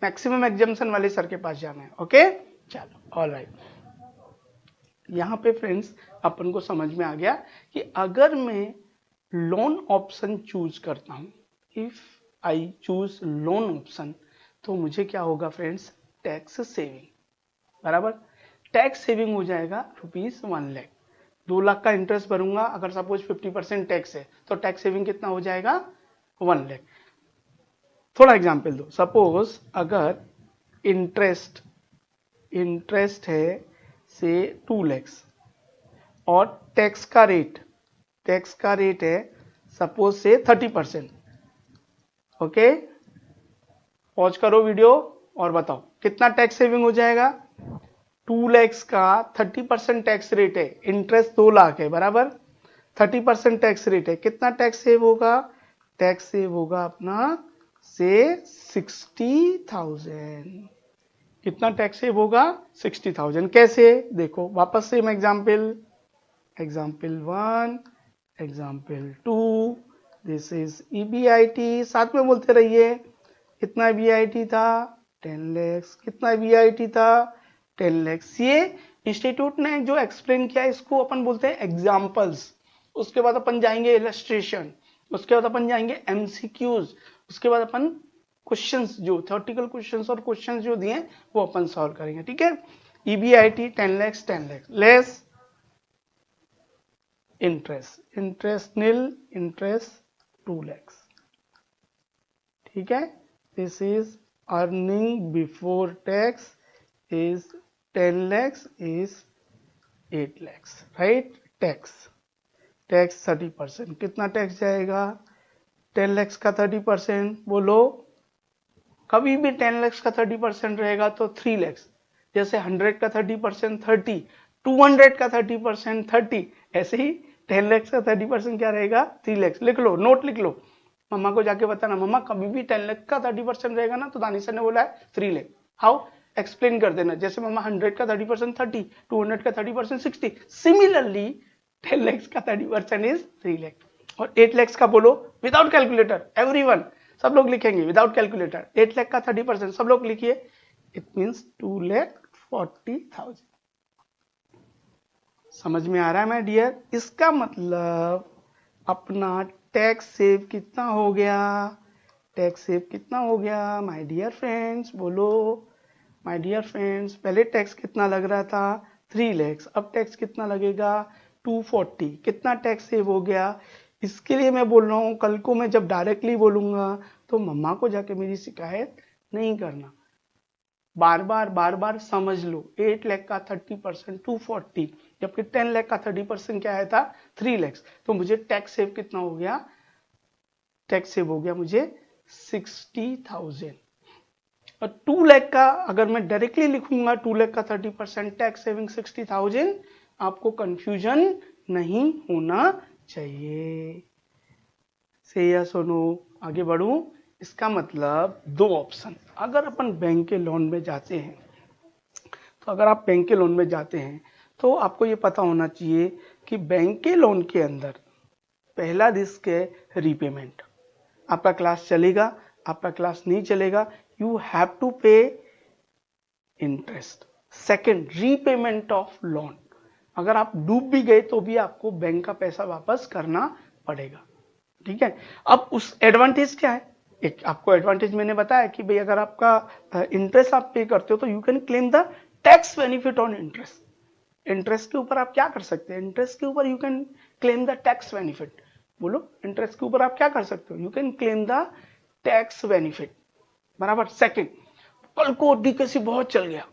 मैक्सिमम एग्जाम्शन वाले सर के पास जाना है. ओके चलो ऑल राइट. यहाँ पे फ्रेंड्स अपन को समझ में आ गया कि अगर मैं लोन ऑप्शन चूज करता हूं, if I choose loan option, तो मुझे क्या होगा फ्रेंड्स? टैक्स सेविंग बराबर. टैक्स सेविंग हो जाएगा रुपीज 1 लाख. 2 लाख का इंटरेस्ट भरूंगा, अगर सपोज 50% टैक्स है तो टैक्स सेविंग कितना हो जाएगा? 1 लाख. थोड़ा एग्जांपल दो. सपोज अगर इंटरेस्ट है से 2 lakhs और टैक्स का रेट है सपोज से 30%. ओके, पॉज करो वीडियो और बताओ कितना टैक्स सेविंग हो जाएगा? 2 lakhs का 30% टैक्स रेट है, इंटरेस्ट 2 लाख है बराबर, 30% टैक्स रेट है, कितना टैक्स सेव होगा? टैक्स सेव होगा अपना से 60,000। कितना टैक्स सेव होगा? 60,000। कैसे? देखो वापस same example 1, example 2, this is EBIT, साथ में बोलते रहिए। कितना EBIT था? 10 लाख। कितना EBIT था? 10 लाख। ये इंस्टीट्यूट ने जो एक्सप्लेन किया इसको अपन बोलते हैं एग्जाम्पल्स। उसके बाद अपन जाएंगे इलस्ट्रेशन, उसके बाद अपन जाएंगे MCQs, उसके बाद अपन क्वेश्चंस जो थ्योरेटिकल क्वेश्चंस और क्वेश्चंस जो दिए वो अपन सॉल्व करेंगे। ठीक है। EBIT 10 लाख लेस इंटरेस्ट नील, इंटरेस्ट 2 लाख। ठीक है। This is earning before tax is 10 lakh is 8 lakh, right. Tax 30%। कितना टैक्स जाएगा? 10 लाख का 30%। बोलो कभी भी 10 लाख का 30% रहेगा तो 3 लाख। जैसे 100 का 30% 30, 200 का 30% 30, ऐसे ही 10 लाख का 30% क्या रहेगा? 3 लाख। लिख लो, नोट लिख लो, मम्मा को जाके बताना, मम्मा कभी भी 10 लाख का 30% रहेगा ना तो दानिशा ने बोला है 3 लाख। हाउ? एक्सप्लेन कर देना। जैसे मम्मा 100 का 30% 30, 200 का 30% 60, सिमिलरली 10 लाख का 30% इज 3 लाख। और 8 लाख का बोलो विदाउट कैलकुलेटर, एवरीवन, सब लोग लिखेंगे विदाउट कैलकुलेटर। 8 लाख का 30% सब लोग लिखिए, इट मींस 2,40,000। समझ में आ रहा है माय डियर? इसका मतलब अपना टैक्स सेव कितना हो गया? टैक्स सेव कितना हो गया माय डियर फ्रेंड्स? बोलो माय डियर फ्रेंड्स। पहले टैक्स कितना लग रहा था? 3 लाख। अब टैक्स कितना लगेगा? 240। कितना टैक्स सेव हो गया? इसके लिए मैं बोल रहा हूँ कल को मैं जब डायरेक्टली बोलूंगा तो मम्मा को जाके मेरी शिकायत नहीं करना। बार बार समझ लो। 8 लाख का 30% 240, जबकि 10 लाख का 30% क्या आया था? 3 लाख। तो मुझे टैक्स सेव कितना हो गया? टैक्स सेव हो गया मुझे 60,000। और 2 लाख का अगर मैं डायरेक्टली लिखूंगा 2 लाख का 30% टैक्स सेविंग 60,000, आपको कंफ्यूजन नहीं होना चाहिए। से या सुनो, आगे बढ़ूं। इसका मतलब 2 ऑप्शन। अगर अपन बैंक के लोन में जाते हैं तो अगर आप बैंक के लोन में जाते हैं तो आपको ये पता होना चाहिए कि बैंक के लोन के अंदर पहला रिस्क है रीपेमेंट। आपका क्लास चलेगा, आपका क्लास नहीं चलेगा, you have to pay interest. Second, repayment of loan. अगर आप डूब भी गए तो भी आपको बैंक का पैसा वापस करना पड़ेगा। ठीक है। अब उस एडवांटेज क्या है? एक आपको एडवांटेज मैंने बताया कि भाई अगर आपका इंटरेस्ट आप पे करते हो तो you can claim the tax benefit on interest. Interest के ऊपर आप क्या कर सकते हैं? इंटरेस्ट के ऊपर you can claim the tax benefit. बोलो इंटरेस्ट के ऊपर आप क्या कर सकते हो? You can claim the tax benefit, बराबर। सेकंड, कल को डीकेसी बहुत चल गया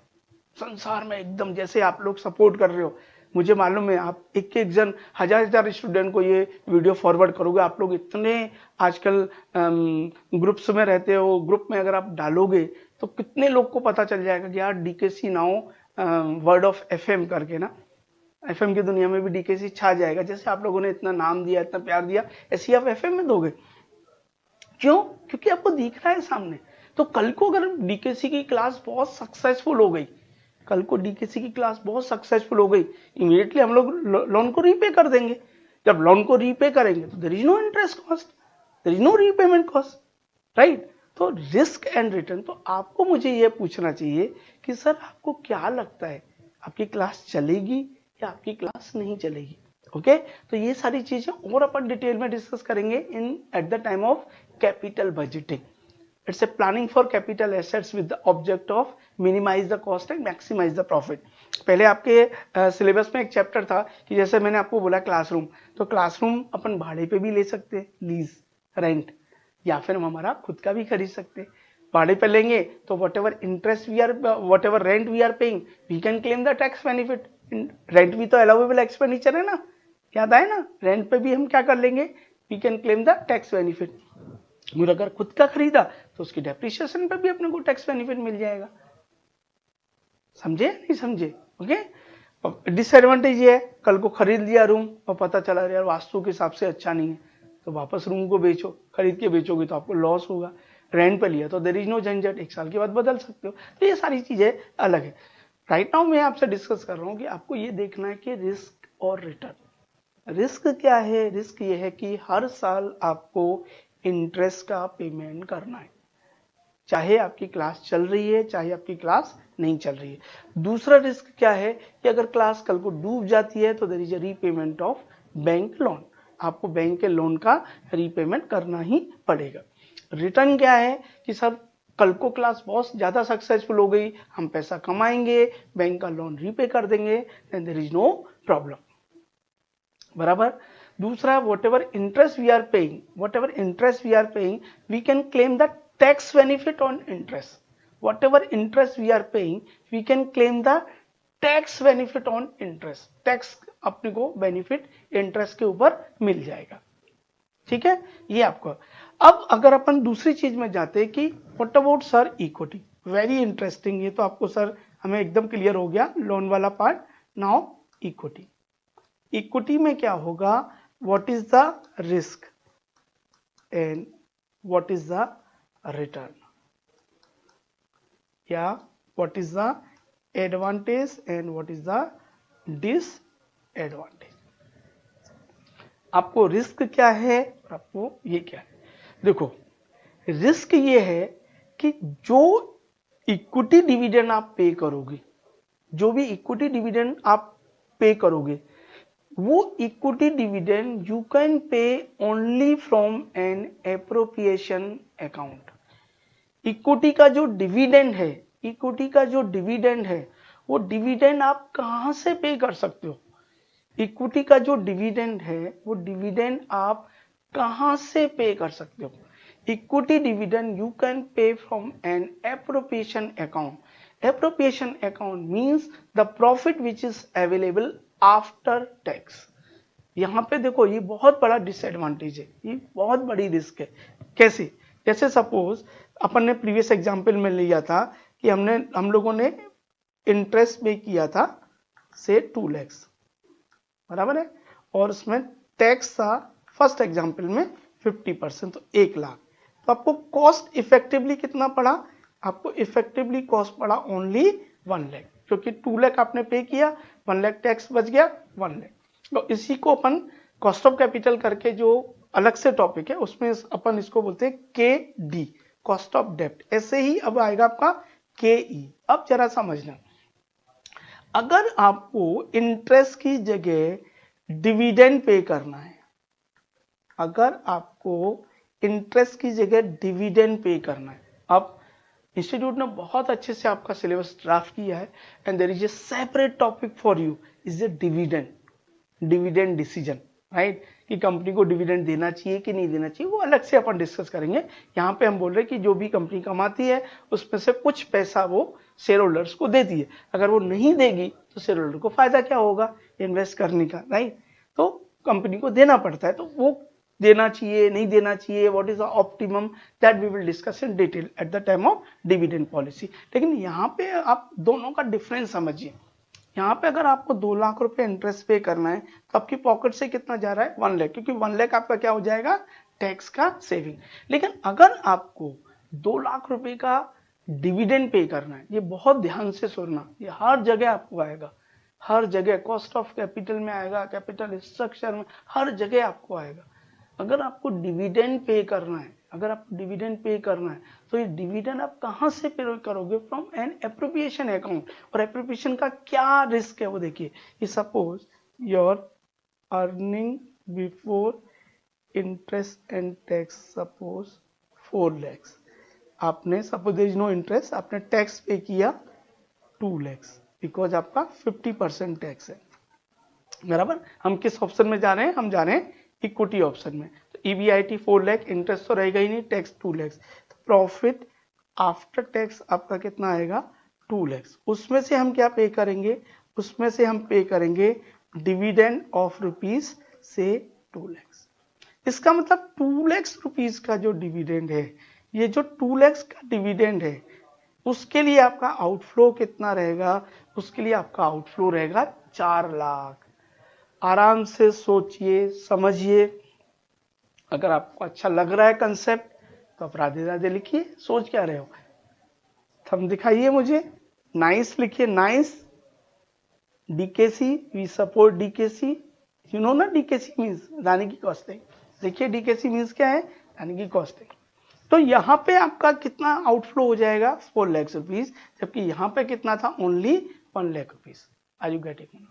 संसार में एकदम, जैसे आप लोग सपोर्ट कर रहे हो, मुझे मालूम है आप एक एक जन 1000 स्टूडेंट को ये वीडियो फॉरवर्ड करोगे। आप लोग इतने आजकल ग्रुप्स में रहते हो, ग्रुप में अगर आप डालोगे तो कितने लोग को पता चल जाएगा कि यार DKC now word of FM करके ना, FM की दुनिया में भी डीकेसी छा जाएगा। जैसे आप लोगों ने इतना नाम दिया, इतना प्यार दिया, ऐसे आप FM में दोगे। क्यों? क्योंकि आपको दिख रहा है सामने। तो कल को अगर डीकेसी की क्लास बहुत सक्सेसफुल हो गई, कल को डीकेसी की क्लास बहुत सक्सेसफुल हो गई, इमीडिएटली हम लोग लोन को रीपे कर देंगे। जब लोन को रीपे करेंगे तो there is no interest cost, there is no repayment cost, right. तो रिस्क एंड रिटर्न। तो आपको मुझे ये पूछना चाहिए कि सर आपको क्या लगता है, आपकी क्लास चलेगी या आपकी क्लास नहीं चलेगी? ओके तो ये सारी चीजें और अपन डिटेल में डिस्कस करेंगे in at the time of capital budgeting. It's a planning for capital assets with the object of minimize the cost and maximize the profit। पहले आपके सिलेबस में एक चैप्टर था कि जैसे मैंने आपको बोला क्लासरूम, तो क्लासरूम अपन भाड़े पे भी ले सकते हैं, लीज, रेंट, या फिर हम हमारा खुद का भी खरीद सकते हैं। भाड़े पे लेंगे तो whatever rent we are paying we can claim the tax benefit. Rent भी तो अलाउेबल एक्सपेंडिचर है ना, याद आए ना? रेंट पे भी हम क्या कर लेंगे? We can claim the tax benefit. और अगर खुद का खरीदा तो उसकी डेप्रिसिएशन पे भी अपने को टैक्स बेनिफिट मिल जाएगा। समझे या नहीं समझे? ओके। डिसएडवांटेज ये है, कल को खरीद लिया रूम और पता चला यार वास्तु के हिसाब से अच्छा नहीं है, तो वापस रूम को बेचो, खरीद के बेचोगे तो आपको लॉस होगा। रेंट पे लिया तो देयर इज नो झंझट, 1 साल के बाद बदल सकते हो। तो ये सारी चीजें अलग है। राइट नाउ मैं आपसे डिस्कस कर रहा हूँ कि आपको ये देखना है कि रिस्क और रिटर्न। रिस्क क्या है? रिस्क ये है कि हर साल आपको इंटरेस्ट का पेमेंट करना है, चाहे आपकी क्लास चल रही है चाहे आपकी क्लास नहीं चल रही है। दूसरा रिस्क क्या है कि अगर क्लास कल को डूब जाती है तो there is a repayment of bank loan, आपको बैंक के लोन का रीपेमेंट करना ही पड़ेगा। रिटर्न क्या है कि सर कल को क्लास बहुत ज्यादा सक्सेसफुल हो गई, हम पैसा कमाएंगे, बैंक का लोन रीपे कर देंगे, then there is no problem. बराबर। दूसरा, whatever interest we are paying we can claim the tax benefit on interest. Whatever interest we are paying we can claim the tax benefit on interest. Tax अपने को benefit interest के ऊपर मिल जाएगा। ठीक है, ये आपको। अब अगर अपन दूसरी चीज में जाते हैं कि what about sir equity, very interesting. ये तो आपको सर हमें एकदम क्लियर हो गया लोन वाला पार्ट। नाउ इक्विटी, इक्विटी में क्या होगा? What is the risk and what is the return, या what is the advantage and what is the disadvantage. आपको रिस्क क्या है और आपको ये क्या है? देखो, रिस्क ये है कि जो इक्विटी डिविडेंड आप पे करोगे, जो भी इक्विटी डिविडेंड आप पे करोगे, वो equity dividend you can pay only from an appropriation account. Equity का जो डिविडेंड है, इक्विटी का जो डिविडेंड है, वो डिविडेंड आप कहां से पे कर सकते हो? इक्विटी का जो डिविडेंड है वो डिविडेंड आप कहां से पे कर सकते हो? Equity dividend you can pay from an appropriation account. Appropriation account means the profit which is available after tax. यहां पे देखो, ये बहुत बड़ा डिसएडवांटेज है, ये बहुत बड़ी रिस्क है। कैसे? जैसे सपोज अपन ने प्रीवियस एग्जांपल में लिया था कि हम लोगों ने इंटरेस्ट पे किया था से 2 लाख, बराबर है, और उसमें टैक्स था फर्स्ट एग्जांपल में 50%, तो 1 लाख। तो आपको कॉस्ट इफेक्टिवली कितना पड़ा? आपको इफेक्टिवली कॉस्ट पड़ा ओनली 1 लाख, क्योंकि 2 लाख आपने पे किया, 1 लाख टैक्स बच गया, 1 लाख। तो इसी को अपन कॉस्ट ऑफ कैपिटल करके, जो अलग से टॉपिक है, उसमें अपन इसको बोलते हैं KD, कॉस्ट ऑफ डेप्ट। ऐसे ही अब आएगा आपका KE। अब जरा समझना, अगर आपको इंटरेस्ट की जगह डिविडेंड पे करना है, अगर आपको इंटरेस्ट की जगह डिविडेंड पे करना है, अब इंस्टीट्यूट ने बहुत अच्छे से आपका सिलेबस ड्राफ्ट किया है and there is a separate topic for you, is a dividend decision, right? कि कंपनी को डिविडेंड देना चाहिए कि नहीं देना चाहिए, वो अलग से अपन डिस्कस करेंगे। यहाँ पे हम बोल रहे हैं कि जो भी कंपनी कमाती है उसमें से कुछ पैसा वो शेयर होल्डर्स को देती है। अगर वो नहीं देगी तो शेयर होल्डर को फायदा क्या होगा इन्वेस्ट करने का, राइट? तो कंपनी को देना पड़ता है, तो वो देना चाहिए नहीं देना चाहिए, what is the optimum, that we will discuss in detail at the time of dividend policy. लेकिन यहाँ पे आप दोनों का डिफरेंस समझिए। यहाँ पे अगर आपको 2 लाख रुपए इंटरेस्ट पे करना है तो आपकी पॉकेट से कितना जा रहा है? 1 लाख, क्योंकि 1 लाख आपका क्या हो जाएगा? टैक्स का सेविंग। लेकिन अगर आपको 2 लाख रुपए का डिविडेंड पे करना है, ये बहुत ध्यान से सुनना, ये हर जगह आपको आएगा, हर जगह कॉस्ट ऑफ कैपिटल में आएगा, कैपिटल स्ट्रक्चर में, हर जगह आपको आएगा। अगर आपको डिविडेंड पे करना है, अगर आपको डिविडेंड पे करना है तो ये डिविडेंड आप कहां से पे करोगे? From an appropriation account. और एप्रोप्रिएशन का क्या रिस्क है वो देखिए। Suppose your earning before interest and tax suppose 4 lakh, आपने suppose there is no interest, आपने टैक्स पे किया 2 लाख, बिकॉज आपका 50% टैक्स है, बराबर। हम किस ऑप्शन में जा रहे हैं? हम जा रहे हैं इक्विटी ऑप्शन में। तो EBIT 4 लाख, इंटरेस्ट तो रहेगा ही नहीं, टैक्स 2 लाख, तो प्रॉफिट आफ्टर टैक्स आपका कितना आएगा? 2 लाख। उसमें से हम क्या पे करेंगे? उसमें से हम पे करेंगे डिविडेंड ऑफ रुपीज से 2 लाख। इसका मतलब 2 लाख रुपीज का जो डिविडेंड है, ये जो 2 लाख का डिविडेंड है, उसके लिए आपका आउटफ्लो कितना रहेगा? उसके लिए आपका आउटफ्लो रहेगा 4 लाख। आराम से सोचिए, समझिए, अगर आपको अच्छा लग रहा है कंसेप्ट तो आप राधे राधे लिखिए, सोच क्या रहे हो, थंब दिखाइए मुझे, नाइस लिखिए, nice, DKC, we support DKC, you know ना डीकेसी मीन्स रानी की कॉस्टिंग, देखिए डीकेसी मीन्स क्या है, रानी की कॉस्टिंग। तो यहाँ पे आपका कितना आउटफ्लो हो जाएगा 4 लाख रुपीज, जबकि यहाँ पे कितना था, only 1 lakh rupees. Are you getting,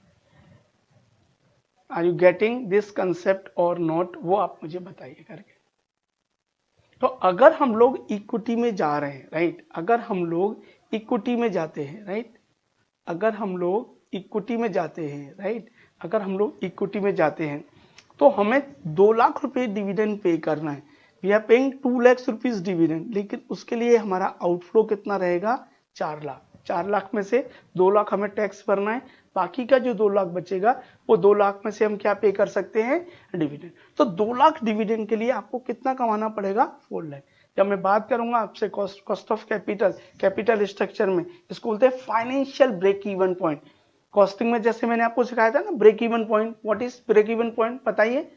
are you getting this concept or not, वो आप मुझे बताइए करके। तो अगर हम लोग इक्विटी में जा रहे हैं, राइट, अगर हम लोग इक्विटी में जाते हैं, राइट, अगर हम लोग इक्विटी में जाते हैं, राइट, अगर हम लोग इक्विटी में जाते हैं तो हमें 2 लाख रुपए डिविडेंड पे करना है, we are paying 2 lakh rupees dividend, लेकिन उसके लिए हमारा आउटफ्लो कितना रहेगा, 4 लाख। 4 लाख में से 2 लाख हमें टैक्स भरना है, बाकी का जो 2 लाख बचेगा वो 2 लाख में से हम क्या पे कर सकते हैं, डिविडेंड। तो 2 लाख डिविडेंड के लिए आपको कितना कमाना पड़ेगा, 4 लाख। जब मैं बात करूंगा आपसे cost of capital, capital structure में इसको बोलते हैं financial break even point. Costing में जैसे मैंने आपको सिखाया था ना break even point, what is break even point, बताइए,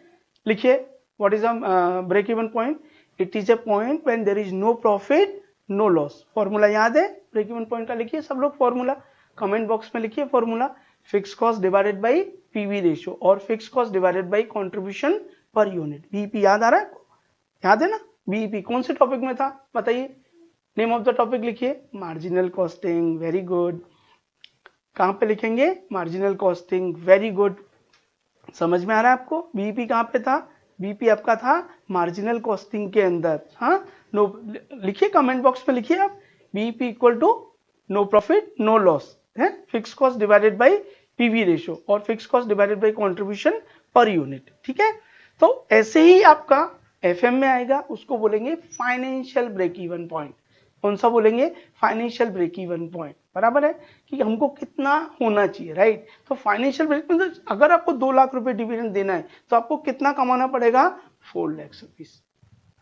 लिखिए, what is break even point, it is a point when there is no profit no loss. Formula याद है ब्रेक इवन पॉइंट का, लिखिए सब लोग फॉर्मूला, कमेंट बॉक्स में लिखिए formula, fix cost divided by PV ratio और fix cost divided by contribution per unit. BEP याद आ रहा है आपको, याद है ना, बीईपी कौन से टॉपिक में था बताइए, नेम ऑफ द टॉपिक लिखिए, मार्जिनल कॉस्टिंग, वेरी गुड। कहां पे लिखेंगे, मार्जिनल कॉस्टिंग, वेरी गुड। समझ में आ रहा है आपको, बीईपी कहां पे था, बीईपी आपका था मार्जिनल कॉस्टिंग के अंदर। हाँ, नो, लिखिए कमेंट बॉक्स में लिखिए आप, BEP equal to no profit no loss है, fix cost divided by PV ratio और fix cost divided by contribution per unit, ठीक है। तो ऐसे ही आपका एफएम में आएगा, उसको बोलेंगे फाइनेंशियल ब्रेक इवन पॉइंट। कौन सा बोलेंगे, फाइनेंशियल ब्रेक इवन पॉइंट, बराबर है कि हमको कितना होना चाहिए, राइट। तो फाइनेंशियल ब्रेक मतलब अगर आपको 2 लाख रुपए डिविडेंड देना है तो आपको कितना कमाना पड़ेगा, 4 lakh rupees.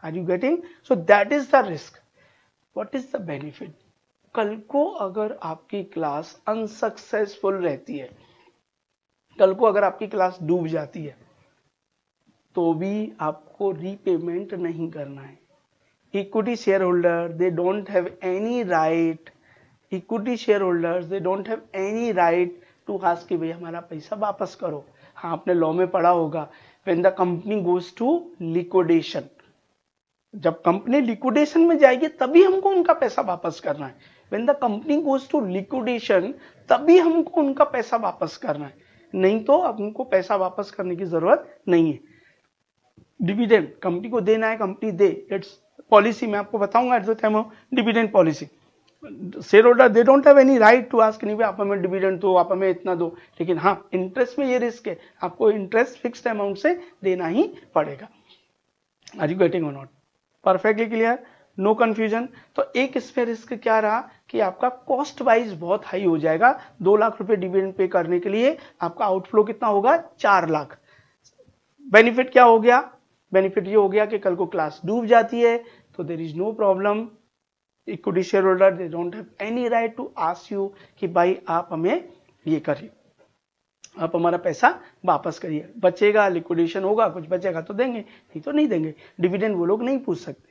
Are you getting, so that is the risk, what is the benefit. कल को अगर आपकी क्लास अनसक्सेसफुल रहती है, कल को अगर आपकी क्लास डूब जाती है तो भी आपको रीपेमेंट नहीं करना है। Equity share holder they don't have any right, equity shareholders they don't have any right to ask कि भाई हमारा पैसा वापस करो। हाँ, आपने लॉ में पढ़ा होगा, when the company goes to liquidation, जब कंपनी लिक्विडेशन में जाएगी तभी हमको उनका पैसा वापस करना है। When the company goes to liquidation तभी हमको उनका पैसा वापस करना है, नहीं तो हमको पैसा वापस करने की जरूरत नहीं है। डिविडेंड कंपनी को देना है, कंपनी दे, इट्स पॉलिसी, मैं आपको बताऊंगा at the time of dividend policy. Share holder they don't have any right to ask, नहीं भाई आप हमें डिविडेंड दो, आप हमें इतना दो, लेकिन हाँ इंटरेस्ट में ये रिस्क है, आपको इंटरेस्ट फिक्स्ड अमाउंट से देना ही पड़ेगा। आर यू गेटिंग और not, perfectly clear, no confusion. तो एक इसमें रिस्क क्या रहा कि आपका कॉस्ट वाइज बहुत हाई हो जाएगा, 2 लाख रुपए डिविडेंड पे करने के लिए आपका आउटफ्लो कितना होगा, 4 लाख। बेनिफिट क्या हो गया, बेनिफिट ये हो गया कि कल को क्लास डूब जाती है तो there is no problem, equity share holder they don't have any right to ask you कि भाई आप हमें ये करिए, आप हमारा पैसा वापस करिए। बचेगा, लिक्विडेशन होगा, कुछ बचेगा तो देंगे, नहीं तो नहीं देंगे। डिविडेंड वो लोग नहीं पूछ सकते।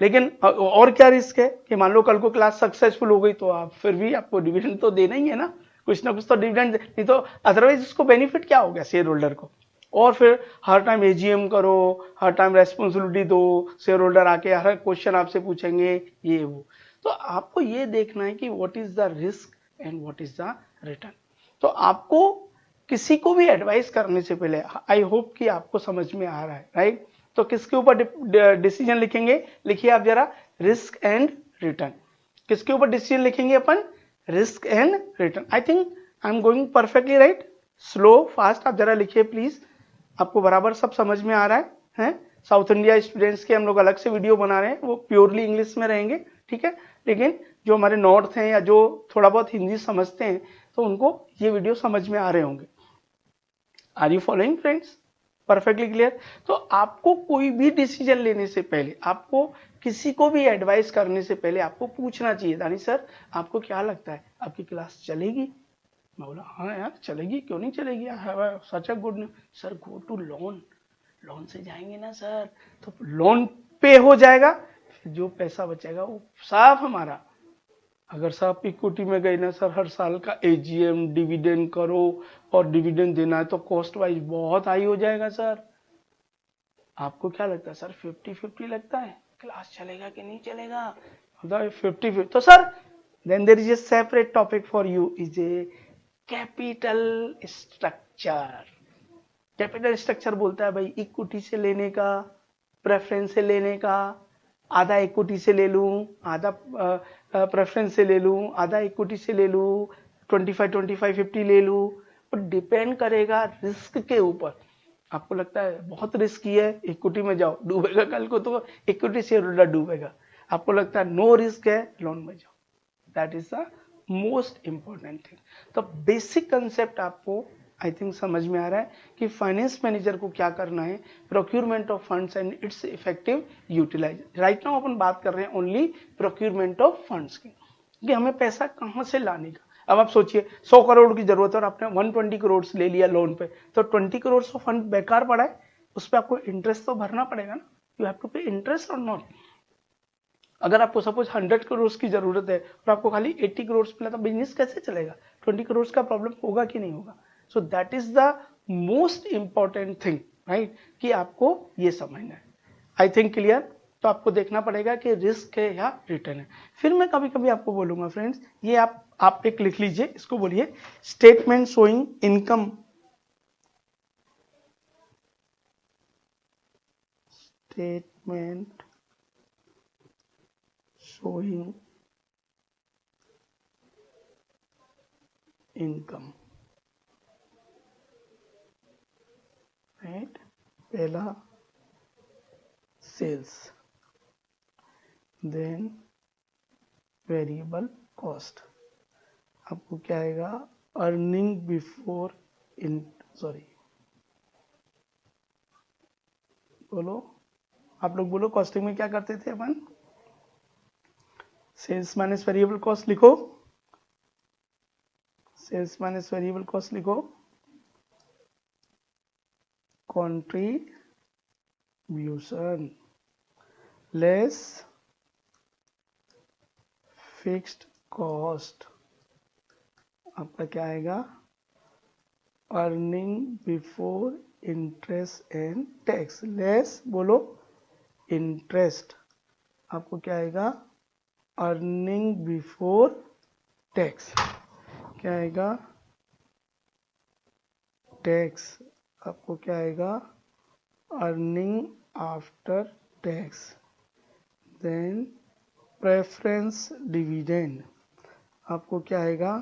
लेकिन और क्या रिस्क है कि मान लो कल को क्लास सक्सेसफुल हो गई तो आप फिर भी आपको डिविडेंड तो देना ही है ना, कुछ ना कुछ तो डिविडेंड, नहीं तो अदरवाइज उसको बेनिफिट क्या हो गया शेयर होल्डर को। और फिर हर टाइम एजीएम करो, हर टाइम रेस्पॉन्सिबिलिटी दो, शेयर होल्डर आके हर क्वेश्चन आपसे पूछेंगे, ये वो। तो आपको ये देखना है कि what is the risk and what is the return. तो आपको किसी को भी एडवाइस करने से पहले, आई होप कि आपको समझ में आ रहा है, राइट। तो किसके ऊपर डिसीजन लिखेंगे, लिखिए आप जरा, रिस्क एंड रिटर्न। किसके ऊपर डिसीजन लिखेंगे अपन, risk and return. I think I am going perfectly right, slow fast आप जरा लिखिए प्लीज, आपको बराबर सब समझ में आ रहा है। साउथ इंडिया स्टूडेंट्स के हम लोग अलग से वीडियो बना रहे हैं, वो प्योरली इंग्लिश में रहेंगे, ठीक है। लेकिन जो हमारे नॉर्थ हैं या जो थोड़ा बहुत हिंदी समझते हैं तो उनको ये वीडियो समझ में आ रहे होंगे। Are you following friends, perfectly clear. तो आपको कोई भी डिसीजन लेने से पहले, आपको किसी को भी एडवाइस करने से पहले आपको पूछना चाहिए, दानी सर आपको क्या लगता है आपकी क्लास चलेगी। मैं बोला हाँ यार चलेगी, क्यों नहीं चलेगी, such a good news. Sir go to loan, loan से जाएंगे ना सर, तो लोन पे हो जाएगा, फिर जो पैसा बचेगा वो साफ हमारा। अगर सर आप इक्विटी में गए ना सर, हर साल का एजीएम डिविडेंड करो और डिविडेंड देना है, तो कॉस्ट वाइज बहुत हाई हो जाएगा सर। आपको क्या लगता है सर, 50-50 लगता है क्लास चलेगा कि नहीं चलेगा? 50-50 तो sir then there is a separate topic for you, is a capital structure. Capital structure बोलता है भाई इक्विटी से लेने का, प्रेफरेंस से लेने का, आधा इक्विटी से ले लूं, आधा प्रेफरेंस से ले लूं, आधा इक्विटी से ले लूं, 25-25-50 ले लूं, और डिपेंड करेगा रिस्क के ऊपर। आपको लगता है बहुत रिस्की है, इक्विटी में जाओ, डूबेगा कल को तो इक्विटी शेयर होल्डर डूबेगा। आपको लगता है नो रिस्क है, लोन में जाओ। That is the most important thing. तो बेसिक कंसेप्ट आपको आई थिंक समझ में आ रहा है कि फाइनेंस मैनेजर को क्या करना है, procurement of funds and its effective utilize. Right now अपन बात कर रहे हैं ओनली प्रोक्यूरमेंट ऑफ फंड्स की, कि हमें पैसा कहां से लाने का। अब आप सोचिए 100 करोड़ की जरूरत है और आपने 120 करोड़ ले लिया लोन पे, तो 20 करोड़ का फंड बेकार पड़ा है, उस पर आपको इंटरेस्ट तो भरना पड़ेगा ना। You have to pay interest और नॉट। अगर आपको सपोज 100 करोड़ की जरूरत है और आपको खाली 80 करोड़ मिला, तो बिजनेस कैसे चलेगा? 20 करोड़ का प्रॉब्लम होगा कि नहीं होगा? सो that is the most important thing, right, कि आपको ये समझना है। I think clear. तो आपको देखना पड़ेगा कि रिस्क है या रिटर्न है। फिर मैं कभी कभी आपको बोलूंगा फ्रेंड्स, ये आप एक लिख लीजिए, इसको बोलिए statement showing income, statement showing income, right? पहला सेल्स, देन वेरिएबल कॉस्ट। आपको क्या आएगा, अर्निंग बिफोर इन, सॉरी बोलो, आप लोग बोलो, कॉस्टिंग में क्या करते थे अपन? सेल्स माइनस वेरिएबल कॉस्ट लिखो, सेल्स माइनस वेरिएबल कॉस्ट लिखो, कंट्रीब्यूशन लेस फिक्स्ड कॉस्ट। आपका क्या आएगा, earning before interest and tax, less बोलो इंटरेस्ट। आपको क्या आएगा, अर्निंग बिफोर टैक्स। क्या आएगा, टैक्स। आपको क्या आएगा, earning after tax. Then preference dividend. आपको क्या आएगा,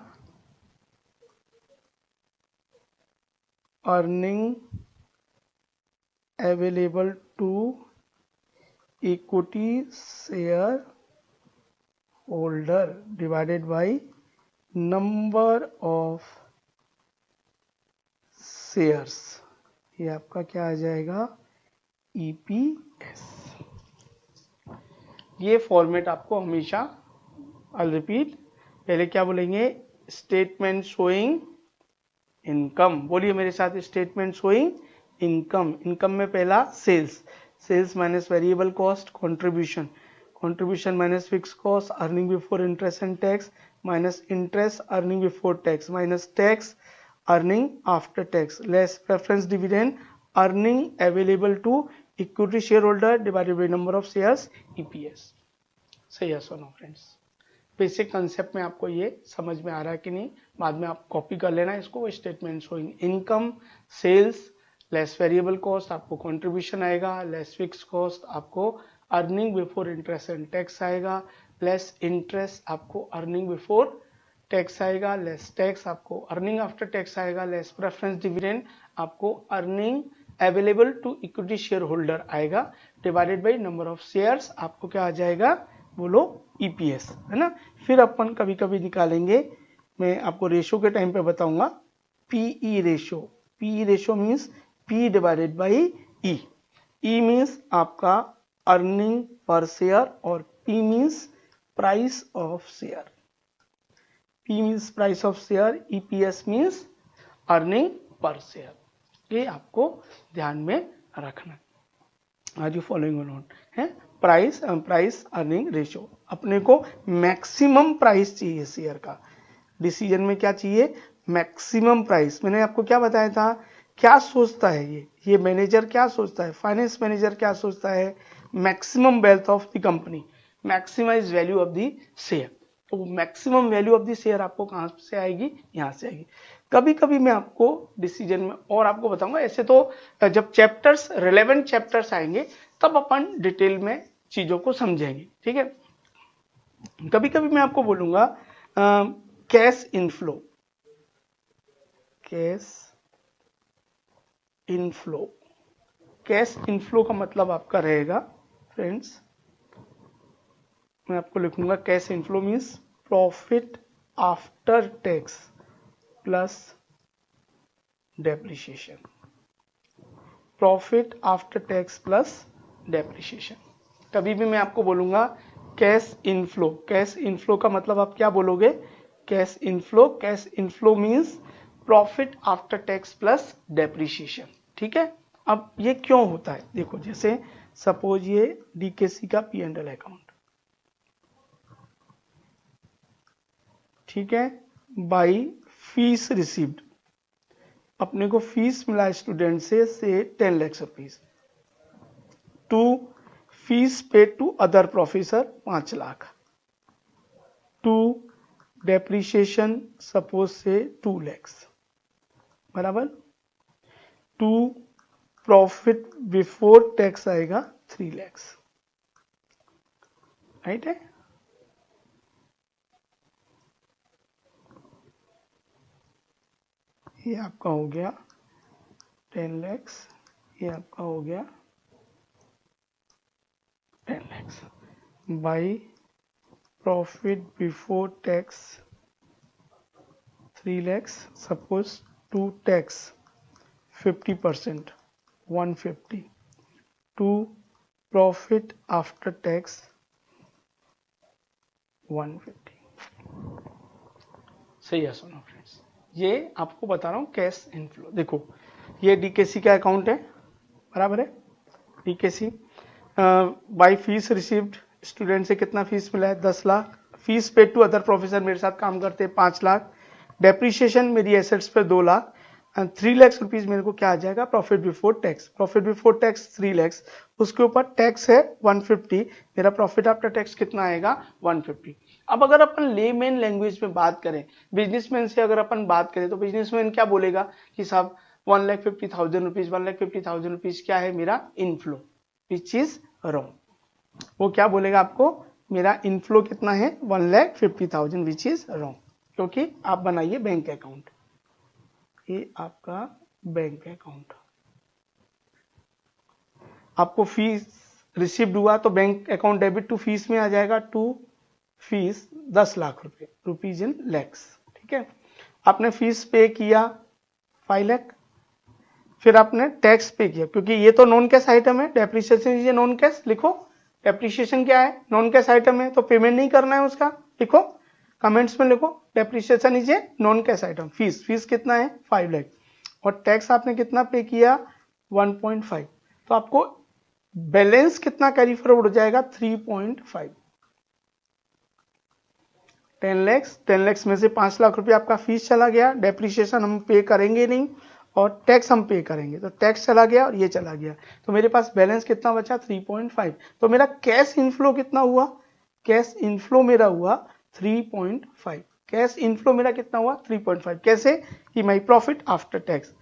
earning available to equity share holder divided by number of shares. ये आपका क्या आ जाएगा, ईपीएस। ये फॉर्मेट आपको हमेशा, आई रिपीट, पहले क्या बोलेंगे, स्टेटमेंट शोइंग इनकम। बोलिए मेरे साथ, स्टेटमेंट शोइंग इनकम। इनकम में पहला sales, sales minus variable cost, contribution, contribution minus fix cost, earning before interest and tax, minus interest earning before tax, minus tax earning after tax, less preference dividend earning available to equity share holder divided by number of shares, EPS. सही है सुनो friends, basic concept में आपको ये समझ में आ रहा है कि नहीं? बाद में आप कॉपी कर लेना इसको। Statement showing income, sales less variable cost, आपको कंट्रीब्यूशन आएगा, लेस फिक्स कॉस्ट आपको earning before interest and tax आएगा, लेस इंटरेस्ट आपको अर्निंग बिफोर टैक्स आएगा, लेस टैक्स आपको अर्निंग आफ्टर टैक्स आएगा, लेस प्रेफरेंस डिविडेंड आपको earning available to equity share holder आएगा, divided by number of shares. आपको क्या आ जाएगा, बोलो ईपीएस, है ना। फिर अपन कभी कभी निकालेंगे, मैं आपको रेशो के टाइम पे बताऊंगा, PE ratio. PE ratio means P divided by E. E means आपका अर्निंग पर शेयर और P means price of share. P means price of share, EPS means earning per share. ये आपको ध्यान में रखना। आर यू फॉलोइंग और not? है price earning ratio, अपने को मैक्सिमम प्राइस चाहिए शेयर का। डिसीजन में क्या चाहिए? Maximum price. मैंने आपको क्या बताया था, क्या सोचता है ये मैनेजर क्या सोचता है, फाइनेंस मैनेजर क्या सोचता है? Maximum wealth of the company, maximize value of the share. तो maximum value of the share आपको कहां से आएगी? यहां से आएगी। कभी कभी मैं आपको डिसीजन में और आपको बताऊंगा, ऐसे तो जब चैप्टर्स रिलेवेंट चैप्टर्स आएंगे तब अपन डिटेल में चीजों को समझेंगे, ठीक है। कभी कभी मैं आपको बोलूंगा कैश इनफ्लो, कैश इनफ्लो का मतलब आपका रहेगा फ्रेंड्स, मैं आपको लिखूंगा cash inflow means profit after tax plus depreciation, profit after tax plus depreciation. कभी भी मैं आपको बोलूंगा कैश इनफ्लो, कैश इनफ्लो का मतलब आप क्या बोलोगे? Cash inflow means profit after tax plus depreciation, ठीक है। अब ये क्यों होता है? देखो, जैसे सपोज ये डीकेसी का P&L अकाउंट, ठीक है, बाई फीस रिसीव्ड, अपने को फीस मिला स्टूडेंट से 10 lakh rupees, to fees paid to other professor 5 lakh, to depreciation suppose say 2 lakhs, बराबर, टू प्रॉफिट बिफोर टैक्स आएगा 3 lakhs, राइट है। ये आपका हो गया 10 lakhs, ये आपका हो गया 10 lakhs by profit before tax 3 lakhs, suppose to tax 50% 150, to profit after tax 150। सही है, सुनो फ्रेंड्स, ये आपको बता रहा हूं कैश इनफ्लो। देखो ये डीकेसी का अकाउंट है, बराबर है, DKC by fees received, student से कितना फीस मिला है? 10 lakh, fees paid to other professor, मेरे साथ काम करते हैं 5 लाख, डेप्रिसिएशन मेरी एसेट्स पे 2 लाख, एंड 3 लाख रुपीज मेरे को क्या आ जाएगा? Profit before tax. Profit before tax 3 lakh, उसके ऊपर टैक्स है 150, मेरा प्रॉफिट आफ्टर टैक्स कितना आएगा? 150। अब अगर अपन लेमैन लैंग्वेज में बात करें, बिजनेसमैन से अगर अपन बात करें, तो बिजनेसमैन क्या बोलेगा कि साहब 1,50,000 रुपीज, 1,50,000 रुपीज क्या है? मेरा इनफ्लो, विच इज रॉन्ग। वो क्या बोलेगा आपको? मेरा इनफ्लो कितना है? 1,50,000, विच इज रॉन्ग, क्योंकि आप बनाइए बैंक अकाउंट, ये आपका बैंक अकाउंट, आपको फीस रिसीव्ड हुआ तो bank account debit to fees में आ जाएगा, टू फीस 10 लाख रुपए, रुपीज इन लैक्स, ठीक है। आपने फीस पे किया 5 लाख, फिर आपने टैक्स पे किया, क्योंकि ये तो नॉन कैश आइटम है, डेप्रिसिएशन ये नॉन कैश, लिखो डेप्रिसिएशन क्या है? नॉन कैश आइटम है, तो पेमेंट नहीं करना है उसका, लिखो कमेंट्स में, लिखो depreciation is a non cash item. Fees कितना है? 5 लाख, और टैक्स आपने कितना पे किया? 1.5, तो आपको बैलेंस कितना कैरी फॉरवर्ड हो जाएगा? 3.5। 10 लाख में से 5 लाख रुपए आपका फीस चला गया, डेप्रिसिएशन हम पे करेंगे नहीं, और टैक्स हम पे करेंगे, तो टैक्स चला गया और ये चला गया, तो मेरे पास बैलेंस कितना बचा? 3.5। तो मेरा कैश इनफ्लो कितना हुआ? कैश इनफ्लो मेरा हुआ 3.5। कैश इनफ्लो मेरा कितना हुआ? 3.5। कैसे? कि माई प्रॉफिट आफ्टर टैक्स,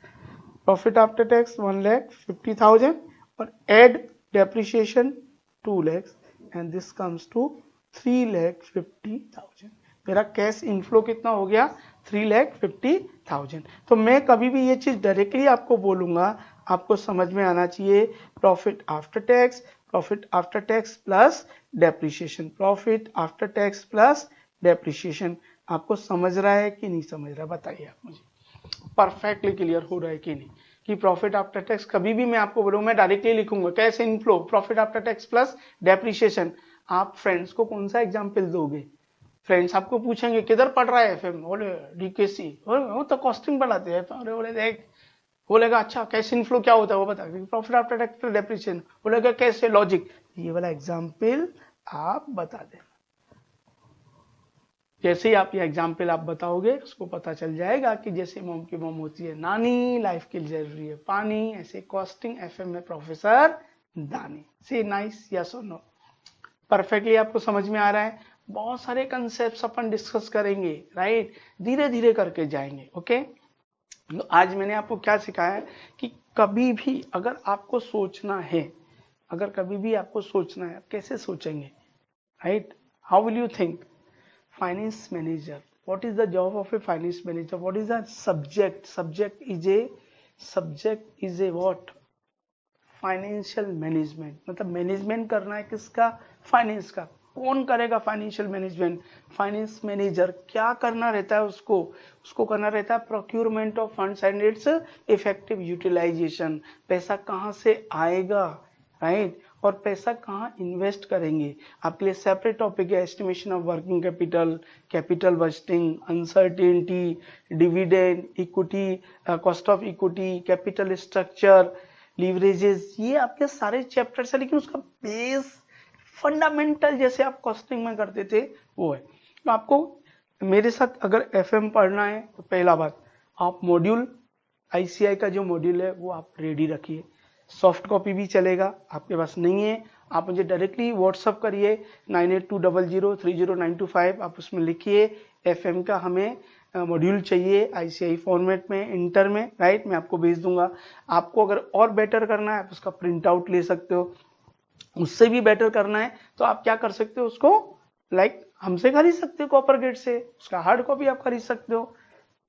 1,50,000 और add depreciation 2 lakhs, and this comes to 3,50,000। मेरा कैश इनफ्लो कितना हो गया? 3,50,000। तो मैं कभी भी ये चीज डायरेक्टली आपको बोलूंगा, आपको समझ में आना चाहिए, profit after tax plus depreciation, profit after tax plus depreciation. आपको समझ रहा है कि नहीं समझ रहा? बताइए आप मुझे, परफेक्टली क्लियर हो रहा है कि नहीं? कि प्रॉफिट आफ्टर टैक्स कभी भी मैं आपको बोलूंगा, मैं डायरेक्टली लिखूंगा cash inflow profit after tax plus depreciation. आप फ्रेंड्स को कौन सा एग्जाम्पल दोगे? फ्रेंड्स आपको पूछेंगे किधर पढ़ रहा है एफएम, बोले डीकेसी, वो तो कॉस्टिंग पढ़ाते हैं, अरे बोले देख बोलेगा अच्छा कैश इनफ्लो क्या होता है वो बता, प्रॉफिट आफ्टर टैक्स डेप्रिसिएशन, बोलेगा कैसे, लॉजिक, ये वाला एग्जाम्पल आप बता देना। जैसे ही आप ये एग्जाम्पल आप बताओगे उसको पता चल जाएगा कि जैसे मोम की मोम होती है नानी, लाइफ के लिए जरूरी है पानी, ऐसे कॉस्टिंग एफएम में प्रोफेसर दानी। से नाइस, यस और नो? परफेक्टली आपको समझ में आ रहा है? बहुत सारे कंसेप्ट अपन डिस्कस करेंगे, राइट, धीरे धीरे करके जाएंगे। ओके, तो आज मैंने आपको क्या सिखाया है कि कभी भी अगर आपको सोचना है, अगर कभी भी आपको सोचना है, आप कैसे सोचेंगे, right, how will you think? Finance manager, what is the job of a finance manager? What is the subject? Subject is a what? Financial management, मतलब मैनेजमेंट करना है किसका? फाइनेंस का। कौन करेगा फाइनेंशियल मैनेजमेंट? Finance manager. क्या करना रहता है उसको? उसको करना रहता है procurement of funds and its effective utilisation. पैसा कहाँ से आएगा, राइट, और पैसा कहाँ इन्वेस्ट करेंगे, आपके लिए सेपरेट टॉपिक है। Estimation of working capital, capital budgeting, uncertainty, dividend, equity, cost of equity, capital structure, leverages, ये आपके सारे चैप्टर्स है, लेकिन उसका बेस फंडामेंटल जैसे आप कॉस्टिंग में करते थे वो है। तो आपको मेरे साथ अगर एफएम पढ़ना है तो पहला बात, आप मॉड्यूल आईसीआई का जो मॉड्यूल है वो आप रेडी रखिए। सॉफ्ट कॉपी भी चलेगा, आपके पास नहीं है आप मुझे डायरेक्टली व्हाट्सअप करिए 9820030925, आप उसमें लिखिए एफएम का हमें मॉड्यूल चाहिए आईसीआई फॉर्मेट में, इंटर में, राइट, मैं आपको भेज दूंगा। आपको अगर और बेटर करना है आप उसका प्रिंट आउट ले सकते हो, उससे भी बेटर करना है तो आप क्या कर सकते हो, उसको लाइक हमसे खरीद सकते हो कॉपर गेट से, उसका हार्ड कॉपी आप खरीद सकते हो।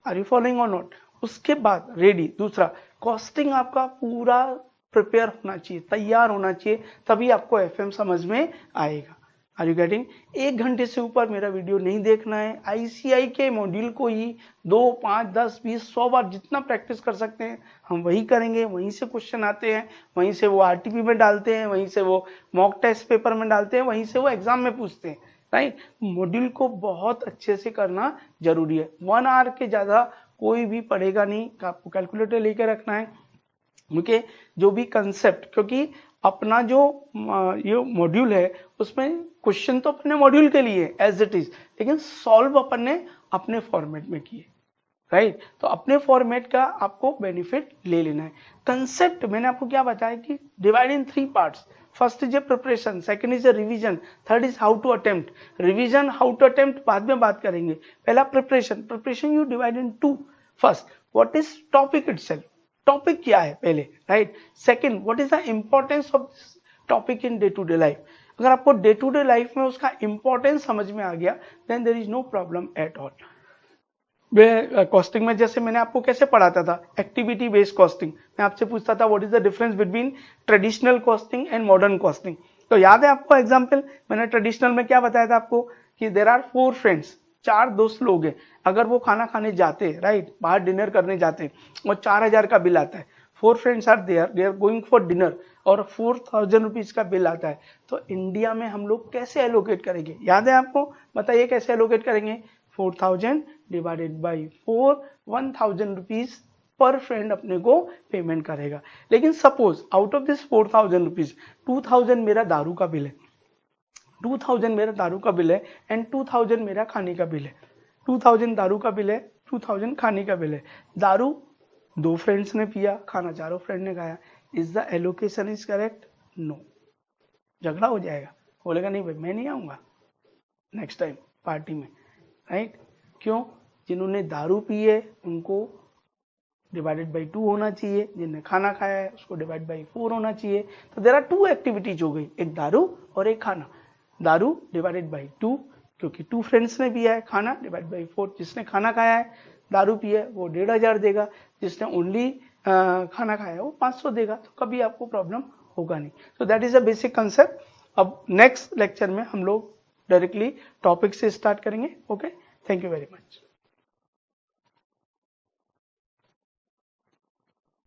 आर यू फॉलोइंग और नॉट? उसके बाद रेडी, दूसरा कॉस्टिंग आपका पूरा प्रिपेयर होना चाहिए, तैयार होना चाहिए, तभी आपको एफएम समझ में आएगा। Are you getting? 1 घंटे से ऊपर मेरा वीडियो नहीं देखना है, आईसीआई के मॉड्यूल को ही 2, 5, 10, 20, 100 बार जितना प्रैक्टिस कर सकते हैं हम वही करेंगे। वहीं से क्वेश्चन आते हैं, वहीं से वो आरटीपी में डालते हैं, वहीं से वो मॉक टेस्ट पेपर में डालते हैं, वहीं से वो एग्जाम में पूछते हैं, राइट। मॉड्यूल को बहुत अच्छे से करना जरूरी है। 1 आवर के ज्यादा कोई भी पढ़ेगा नहीं, आपको कैलकुलेटर लेके रखना है, ओके, जो भी कंसेप्ट, क्योंकि अपना जो ये मॉड्यूल है उसमें क्वेश्चन तो अपने मॉड्यूल के लिए एज इट इज, लेकिन सॉल्व अपन ने अपने फॉर्मेट में किए, राइट। तो अपने फॉर्मेट का आपको बेनिफिट ले लेना है। कंसेप्ट मैंने आपको क्या बताया कि divide in 3 parts. First is a preparation, second is a revision, third is how to attempt. Revision, how to attempt बाद में बात करेंगे, पहला preparation. Preparation you divide in 2। First, what is topic itself, topic क्या है पहले, right. Second, what is the importance of topic in day to day life. अगर आपको डे टू डे लाइफ में उसका इंपॉर्टेंस समझ में आ गया then there is no problem at all. Costing में जैसे मैंने आपको कैसे पढ़ाता था, एक्टिविटी बेस्ड कॉस्टिंग, मैं आपसे पूछता था what is the difference between traditional costing and modern costing. तो याद है आपको एग्जांपल, मैंने ट्रेडिशनल में क्या बताया था आपको कि देयर आर 4 फ्रेंड्स, 4 दोस्त लोग हैं, अगर वो खाना खाने जाते हैं, राइट, बाहर डिनर करने जाते हैं और 4000 का बिल आता है, 4 friends are there, they are going for dinner और 4000 रुपीज का बिल आता है, तो इंडिया में हम लोग कैसे एलोकेट करेंगे? याद है आपको? बताइए कैसे एलोकेट करेंगे? 4000 divided by 4, 1000 rupees per friend अपने को पेमेंट करेगा। लेकिन suppose out of this 4000 rupees 2000 मेरा दारू का बिल है, 2000 मेरा दारू का बिल है एंड 2000 मेरा खाने का बिल है। 2000 दारू का बिल है, 2000 खाने का बिल है। दारू 2 फ्रेंड्स ने पिया, खाना 4 फ्रेंड ने खाया। Is the allocation is correct? No, झगड़ा हो जाएगा, बोलेगा नहीं भाई मैं नहीं आऊंगा नेक्स्ट टाइम पार्टी में, राइट। क्यों? जिन्होंने दारू पी है उनको डिवाइडेड बाई 2 होना चाहिए, जिन्होंने खाना खाया है उसको डिवाइड बाई 4 होना चाहिए। तो देयर आर 2 एक्टिविटीज हो गई, एक दारू और एक खाना। दारू डिवाइडेड बाई 2 क्योंकि 2 फ्रेंड्स ने पिया है, खाना डिवाइड बाई 4, जिसने खाना खाया है दारू पिया है वो 1500 देगा, जिसने ओनली खाना खाया है वो 500 देगा, तो कभी आपको प्रॉब्लम होगा नहीं। तो that is a basic concept. अब नेक्स्ट लेक्चर में हम लोग डायरेक्टली टॉपिक से स्टार्ट करेंगे। Okay, thank you very much.